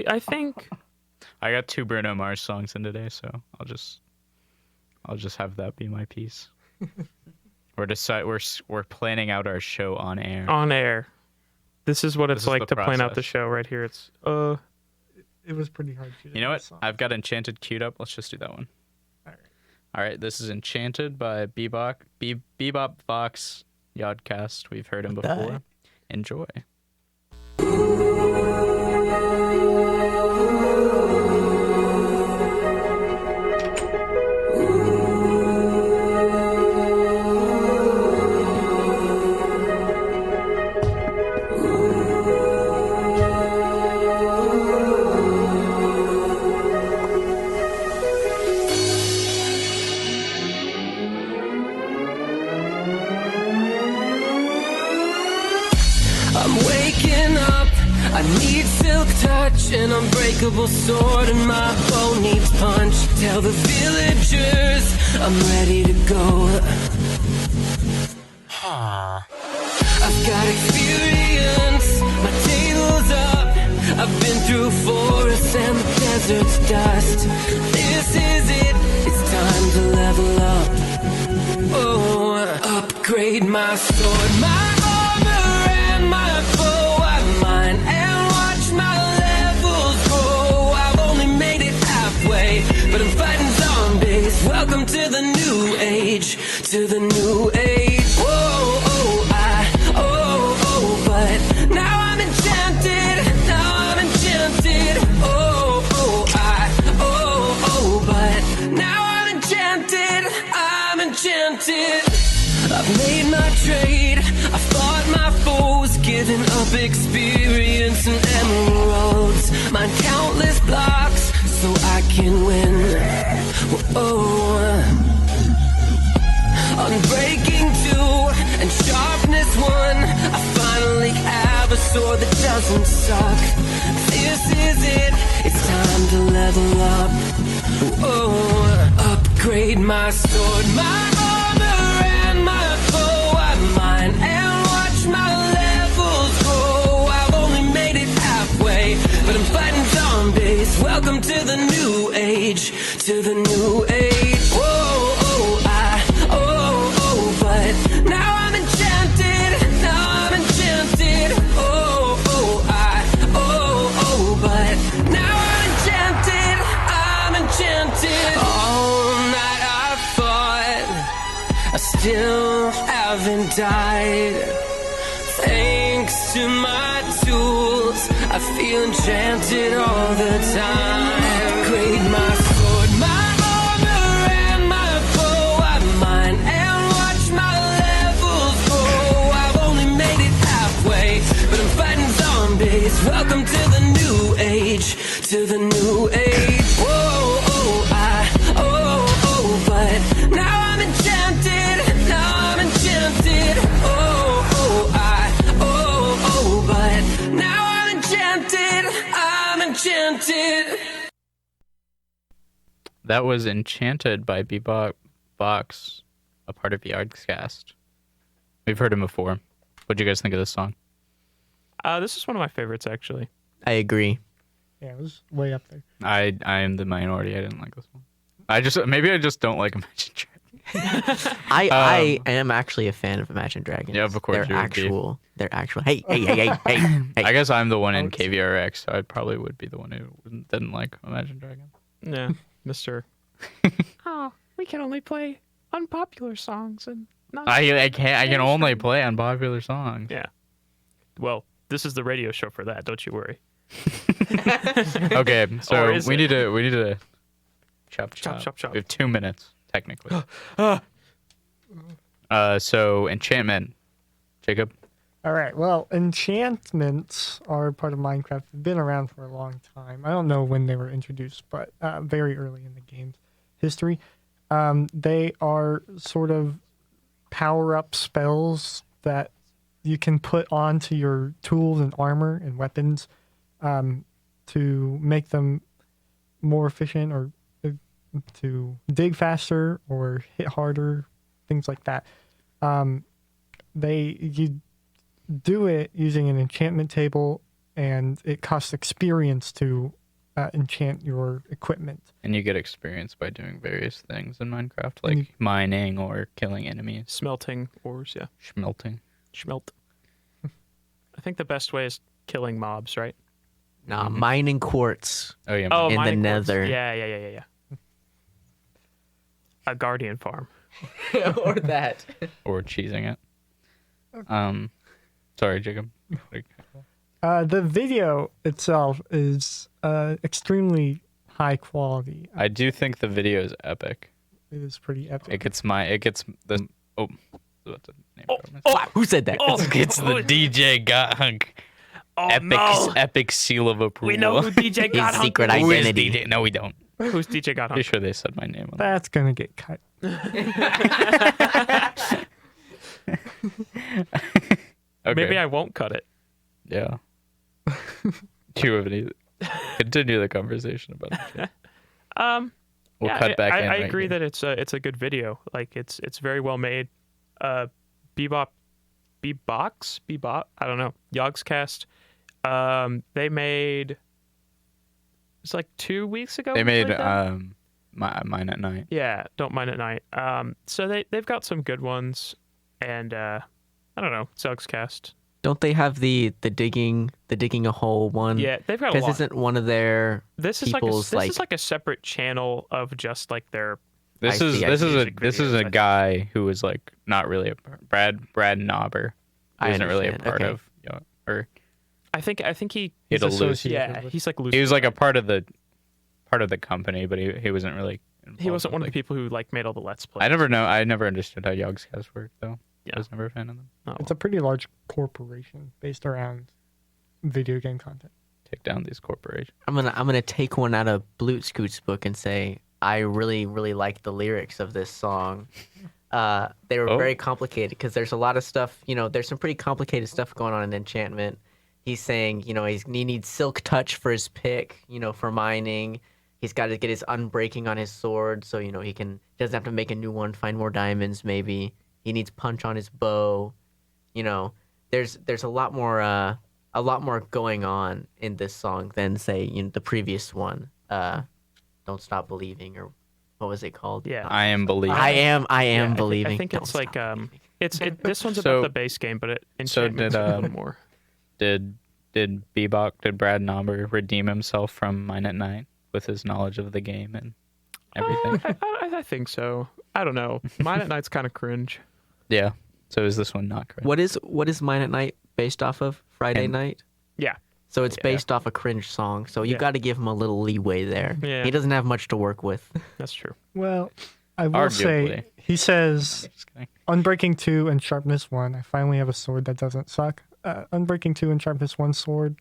Speaker 5: I think
Speaker 6: I got 2 Bruno Mars songs in today, so I'll just have that be my piece. We're planning out our show on air.
Speaker 5: on air. This is what
Speaker 6: This
Speaker 5: it's
Speaker 6: is
Speaker 5: like
Speaker 6: the
Speaker 5: to plan out the
Speaker 6: process.
Speaker 5: show right here. It's
Speaker 8: It was pretty hard to do.
Speaker 6: You know what?
Speaker 8: this song.
Speaker 6: I've got Enchanted queued up. Let's just do that one.
Speaker 8: All right.
Speaker 6: All right. This is Enchanted by Bebop Vox Yodcast. We've heard him
Speaker 7: What the
Speaker 6: before.
Speaker 7: heck?
Speaker 6: Enjoy.
Speaker 10: I'm waking up, I need silk touch, an unbreakable sword, and my bow needs punch. Tell the villagers I'm ready to go. I've got experience, my table's up. I've been through forests and the desert's dust. This is it, it's time to level up. Oh, upgrade my sword, my armor and my bow. I mine and watch my levels grow. I've only made it halfway, but I'm fighting zombies. Welcome to the new age, to the new age. Whoa, but now I'm enchanted, but now I'm enchanted. I've made my trade, I fought my foes, giving up experience and emeralds. Mine countless blocks so I can win. unbreaking 2 and sharpness 1. I finally have a sword that doesn't suck. This is it, it's time to level up. Oh, upgrade my sword, my armor and my bow. I mine and watch my levels grow. I've only made it halfway, but I'm fighting zombies. Welcome to the new age, to the new age. Whoa, but now I'm enchanted, now I'm enchanted. But now I'm enchanted, I'm enchanted. All night I fought, I still haven't died. Thanks to my tools, I feel enchanted all the time. Upgrade my sword, my armor and my bow. I mine and watch my levels grow. I've only made it halfway, but I'm fighting zombies. Welcome to the new age, to the new age. Whoa, but now I'm enchanted, now I'm enchanted. But now I'm enchanted, I'm enchanted.
Speaker 6: That was Enchanted by Box, a part of Yardcast. We've heard him before. What'd you guys think of this song?
Speaker 5: This is one of my favorites, actually.
Speaker 7: I agree.
Speaker 8: Yeah, it was way up there.
Speaker 6: I am the minority. I didn't like this one. I just don't like Imagine Dragons.
Speaker 7: I am actually a fan of Imagine Dragons.
Speaker 6: Yeah, of course
Speaker 7: They're
Speaker 6: you would be.
Speaker 7: actual. They're actual. Hey.
Speaker 6: I guess I'm the one in KVRX, so I probably would be the one who didn't like Imagine Dragons.
Speaker 5: Yeah, Mr. Oh, we can only play unpopular songs and not.
Speaker 6: I can only play unpopular songs.
Speaker 5: Yeah. Well, this is the radio show for that. Don't you worry.
Speaker 6: Okay, so
Speaker 5: Or is
Speaker 6: we
Speaker 5: it?
Speaker 6: need to chop.
Speaker 5: Chop.
Speaker 6: We have 2 minutes technically. So Enchantment, Jacob.
Speaker 8: All right. Well, enchantments are part of Minecraft. They've been around for a long time. I don't know when they were introduced, but very early in the game's history. They are sort of power-up spells that you can put onto your tools and armor and weapons to make them more efficient or to dig faster or hit harder, things like that. You do it using an enchantment table, and it costs experience to enchant your equipment.
Speaker 6: And you get experience by doing various things in Minecraft, like mining or killing enemies.
Speaker 5: Smelting ores, yeah.
Speaker 6: Schmelting.
Speaker 5: Schmelt. I think the best way is killing mobs, right?
Speaker 7: Nah, mining quartz.
Speaker 6: Oh yeah.
Speaker 5: Oh,
Speaker 7: In the
Speaker 5: mining quartz.
Speaker 7: nether.
Speaker 5: Yeah. A guardian farm.
Speaker 7: Or that.
Speaker 6: Or cheesing it. Sorry, Jacob.
Speaker 8: The video itself is extremely high quality.
Speaker 6: I do think the video is epic.
Speaker 8: It is pretty epic.
Speaker 6: It gets the
Speaker 7: Who said that?
Speaker 6: It's the DJ Gahunk.
Speaker 5: Oh,
Speaker 6: Epic seal of approval.
Speaker 5: We know who DJ got.
Speaker 7: His secret
Speaker 6: Who is
Speaker 7: identity.
Speaker 6: DJ? No, we don't.
Speaker 5: Who's DJ got?
Speaker 6: Pretty sure they said my name on that.
Speaker 8: That's gonna get cut.
Speaker 6: Okay.
Speaker 5: Maybe I won't cut it.
Speaker 6: Yeah. Do you have any? Continue the conversation about it. We'll
Speaker 5: Yeah,
Speaker 6: cut back in.
Speaker 5: I
Speaker 6: right
Speaker 5: agree
Speaker 6: here.
Speaker 5: that it's a good video. Like it's very well made. Bebop, I don't know. Yogscast. They made. It's like 2 weeks ago.
Speaker 6: They made
Speaker 5: like that?
Speaker 6: Mine at Night.
Speaker 5: Yeah, Don't Mind at Night. So they've got some good ones, and I don't know. Yogscast.
Speaker 7: Don't they have the digging a hole one?
Speaker 5: Yeah, they've got a
Speaker 7: Because
Speaker 5: lot.
Speaker 7: isn't one of their
Speaker 5: This is
Speaker 7: people's
Speaker 5: is like a separate channel of just like their.
Speaker 6: This
Speaker 7: I
Speaker 6: is
Speaker 7: see,
Speaker 6: this is a
Speaker 5: music
Speaker 6: this is
Speaker 5: videos, I
Speaker 6: a
Speaker 5: think.
Speaker 6: guy who was like not really a Brad Knobber.
Speaker 7: I
Speaker 6: Who isn't really a
Speaker 7: understand,
Speaker 6: part
Speaker 7: okay.
Speaker 6: of or
Speaker 5: I think he.
Speaker 6: He's a loose.
Speaker 8: associated
Speaker 5: Yeah,
Speaker 8: with-
Speaker 5: he's like loose.
Speaker 6: He was like a part of the company, but he wasn't really.
Speaker 5: He wasn't one of
Speaker 6: like,
Speaker 5: the people who like made all the let's plays.
Speaker 6: I never understood how Yogscast worked though.
Speaker 5: Yeah.
Speaker 6: I was never a fan of them.
Speaker 5: Oh,
Speaker 8: It's a pretty large corporation based around video game content.
Speaker 6: Take down these corporations.
Speaker 7: I'm gonna take one out of Bloot Scoot's book and say I really like the lyrics of this song. they were
Speaker 6: Oh.
Speaker 7: very complicated because there's a lot of stuff. There's some pretty complicated stuff going on in Enchantment. He's saying, he needs Silk Touch for his pick, for mining. He's got to get his Unbreaking on his sword, so he doesn't have to make a new one, find more diamonds maybe. He needs Punch on his bow. There's a lot more going on in this song than say the previous one. Don't Stop Believing, or what was it called?
Speaker 5: Yeah.
Speaker 6: I Am Believing.
Speaker 7: I am
Speaker 5: Yeah,
Speaker 7: believing.
Speaker 5: I think
Speaker 7: Don't
Speaker 5: it's like
Speaker 7: stop believing.
Speaker 5: this one's
Speaker 6: So-
Speaker 5: about the base game, but
Speaker 6: so
Speaker 5: Enchantment's
Speaker 6: did,
Speaker 5: a little more.
Speaker 6: Did Bebop, did Brad Nauber redeem himself from Mine at Night with his knowledge of the game and everything?
Speaker 5: I think so. I don't know. Mine at Night's kind of cringe.
Speaker 6: Yeah. So is this one not correct?
Speaker 7: What is Mine at Night based off of? Friday
Speaker 6: And-
Speaker 7: Night?
Speaker 5: Yeah.
Speaker 7: So it's
Speaker 5: Yeah.
Speaker 7: based off a cringe song, so you
Speaker 5: Yeah.
Speaker 7: got to give him a little leeway there.
Speaker 5: Yeah.
Speaker 7: He doesn't have much to work with.
Speaker 5: That's true.
Speaker 8: Well, I will say,
Speaker 6: Arguably.
Speaker 8: he says,
Speaker 6: Just kidding.
Speaker 8: Unbreaking 2 and Sharpness 1, I finally have a sword that doesn't suck. Unbreaking 2 and Sharpness 1 sword,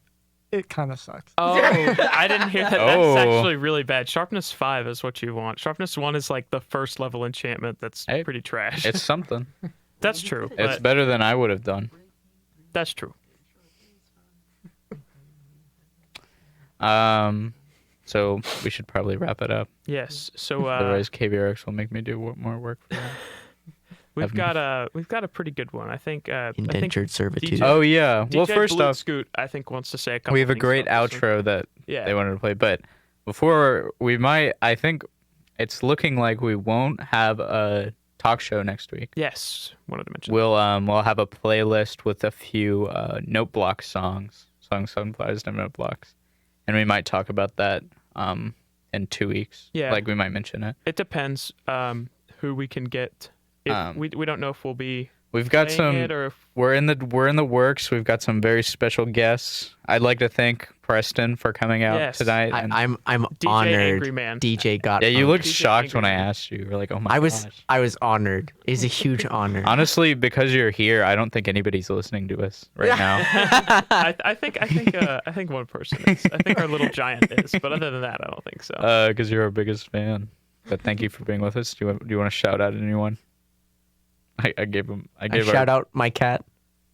Speaker 8: it kind of sucks.
Speaker 5: Oh, I didn't hear that.
Speaker 6: Oh.
Speaker 5: That's actually really bad. Sharpness 5 is what you want. Sharpness 1 is like the first level enchantment that's
Speaker 6: Hey,
Speaker 5: pretty trash.
Speaker 6: It's something.
Speaker 5: That's true.
Speaker 6: It's
Speaker 5: But
Speaker 6: better than I would have done.
Speaker 5: that's true.
Speaker 6: So we should probably wrap it up.
Speaker 5: Yes. So
Speaker 6: Otherwise, KBRX will make me do more work for them.
Speaker 5: we've got a pretty good one. I think.
Speaker 7: Indentured servitude.
Speaker 5: DJ
Speaker 6: Oh yeah. Well,
Speaker 5: DJ
Speaker 6: first
Speaker 5: Blue
Speaker 6: off,
Speaker 5: Scoot, I think wants to say a couple.
Speaker 6: we have a
Speaker 5: things
Speaker 6: great
Speaker 5: about this one.
Speaker 6: outro that
Speaker 5: Yeah.
Speaker 6: they wanted to play, but before we might, I think it's looking like we won't have a talk show next week.
Speaker 5: Yes. Wanted to mention.
Speaker 6: We'll have a playlist with a few note block songs comprised of note blocks, and we might talk about that in 2 weeks.
Speaker 5: Yeah.
Speaker 6: Like we might mention it.
Speaker 5: It depends who we can get. If we don't know if we'll be
Speaker 6: We've got
Speaker 5: playing
Speaker 6: some.
Speaker 5: it or if
Speaker 6: We're in the works. We've got some very special guests. I'd like to thank Preston for coming out
Speaker 5: Yes.
Speaker 6: tonight. and-
Speaker 7: I'm
Speaker 5: DJ
Speaker 7: honored.
Speaker 5: Angryman.
Speaker 7: DJ got.
Speaker 6: yeah, you
Speaker 7: punked.
Speaker 6: looked
Speaker 5: DJ
Speaker 6: shocked when I
Speaker 5: Angryman.
Speaker 6: asked you. You were like, "Oh my
Speaker 7: I was
Speaker 6: gosh."
Speaker 7: honored. It's a huge honor.
Speaker 6: Honestly, because you're here, I don't think anybody's listening to us right now.
Speaker 5: I think one person is. I think our little giant is, but other than that, I don't think so.
Speaker 6: Because you're our biggest fan. But thank you for being with us. Do you want to shout out anyone? I gave him. I
Speaker 7: I
Speaker 6: gave
Speaker 7: shout out my cat.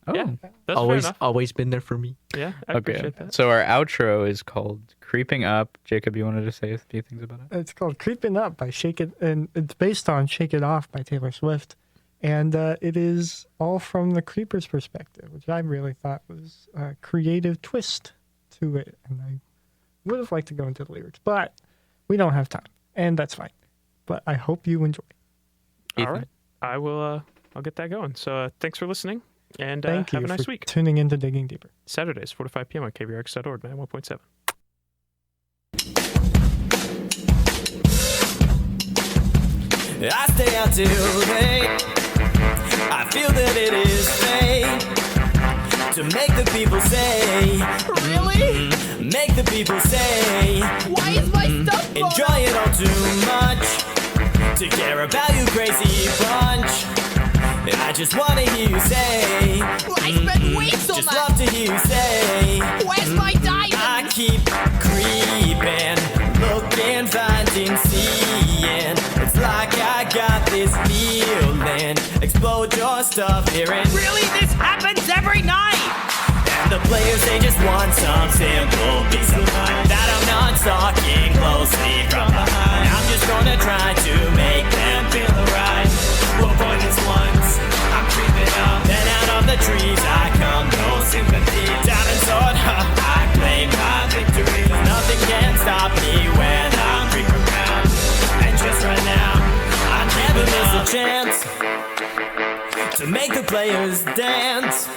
Speaker 6: Oh,
Speaker 5: Yeah, that's fair enough.
Speaker 7: Always been there for me.
Speaker 5: Yeah, I
Speaker 6: okay.
Speaker 5: appreciate that.
Speaker 6: So our outro is called "Creeping Up." Jacob, you wanted to say a few things about it?
Speaker 8: It's called Creeping Up by Shake It, and it's based on Shake It Off by Taylor Swift. And it is all from the creeper's perspective, which I really thought was a creative twist to it. And I would have liked to go into the lyrics, but we don't have time, and that's fine. But I hope you enjoy.
Speaker 5: All right, I will. I'll get that going. So thanks for listening, and
Speaker 8: Thank you
Speaker 5: have a nice
Speaker 8: for
Speaker 5: week.
Speaker 8: tuning into Digging Deeper.
Speaker 5: Saturdays, 4 to 5 p.m. on kbrx.org, 91.7.
Speaker 10: I stay out till late. I feel that it is fate to make the people say,
Speaker 4: Really?
Speaker 10: make the people say,
Speaker 4: Why is my stuff blown
Speaker 10: enjoy it all too much to care about you crazy bunch. And I just wanna hear you say,
Speaker 4: I spent weeks on
Speaker 10: just
Speaker 4: that.
Speaker 10: love to hear you say,
Speaker 4: Where's my diamond?
Speaker 10: I keep creeping, looking, finding, seeing. It's like I got this feeling. Explode your stuff here and
Speaker 4: Really? This happens every night.
Speaker 10: and the players, they just want some simple peace of mind. That I'm not stalking closely from behind. I'm just gonna try to make them feel alright. We'll avoid this once. I'm creeping up. Then out of the trees I come, no sympathy. Diamond sword, I claim my victory. Nothing can stop me when I'm creeping around. And just right now, I never miss a chance to make the players dance.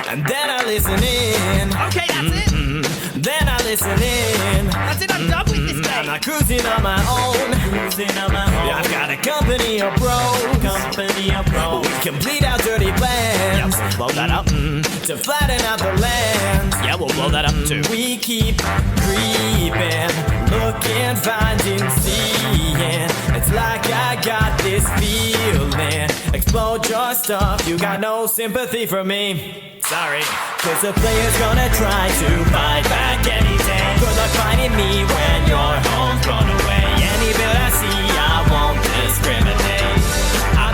Speaker 10: And then I listen in.
Speaker 4: Okay, that's it.
Speaker 10: Then I listen in.
Speaker 4: That's it. I'm done with this
Speaker 10: I'm
Speaker 4: game.
Speaker 10: not cruising on my own. I've got a company of bros. We complete our dirty plans. Yeah, we'll blow that up. To flatten out the land. Yeah, we'll blow that up too. We keep creeping, looking, finding, seeing. It's like I got this feeling. Explode your stuff. You got no sympathy for me. Sorry, cause the player's gonna try to fight back any day. Good luck finding me when your home's blown away. Any bill I see, I won't discriminate. I'm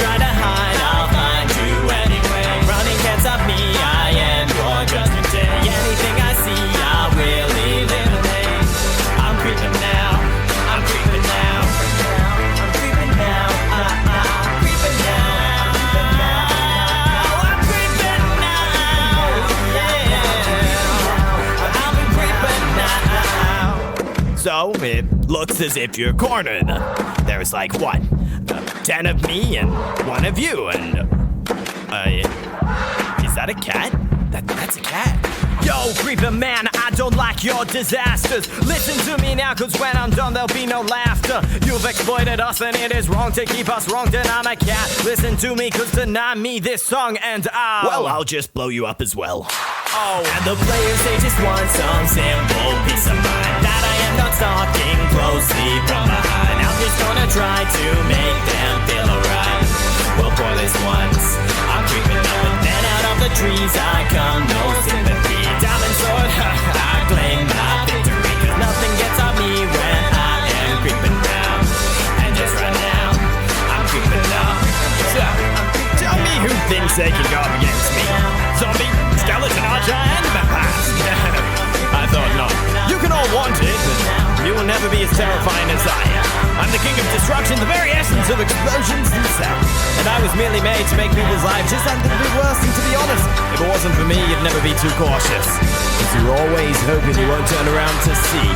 Speaker 10: try to hide, I'll find you anyway. Running can't stop me, I am your judgment day. Anything I see, I will eliminate. I'm creeping now, I'm creeping now, I'm creeping now, I'm creeping now, I'm creeping now, yeah, I'll be creeping now.
Speaker 9: So it looks as if you're cornered. There's like what? 10 of me and 1 of you, and is that a cat? That's a cat.
Speaker 10: Yo, creeper man, I don't like your disasters. Listen to me now, cause when I'm done, there'll be no laughter. You've exploited us, and it is wrong to keep us wrong. Then I'm a cat. Listen to me, cause deny me this song, and
Speaker 9: I'll just blow you up as well.
Speaker 10: Oh, and the players, they just want some simple peace of mind. That I am not stalking closely from behind. I'm just gonna try to make them feel alright. Well, for this once, I'm creeping up, and then out of the trees I come, no sympathy. Diamond sword, I claim my victory. Cause nothing gets on me when I am creeping down. And just right now, I'm creeping up.
Speaker 9: So, tell me who thinks they can go up against me. Zombie, skeleton archer, and vampire. I thought not. You can all want it, but you will never be as terrifying as I am. I'm the king of destruction, the very essence of explosions themselves.
Speaker 10: And I was merely made to make people's lives just a little bit worse. And to be honest, if it wasn't for me, you'd never be too cautious.
Speaker 9: Because you're always hoping you won't turn around to see.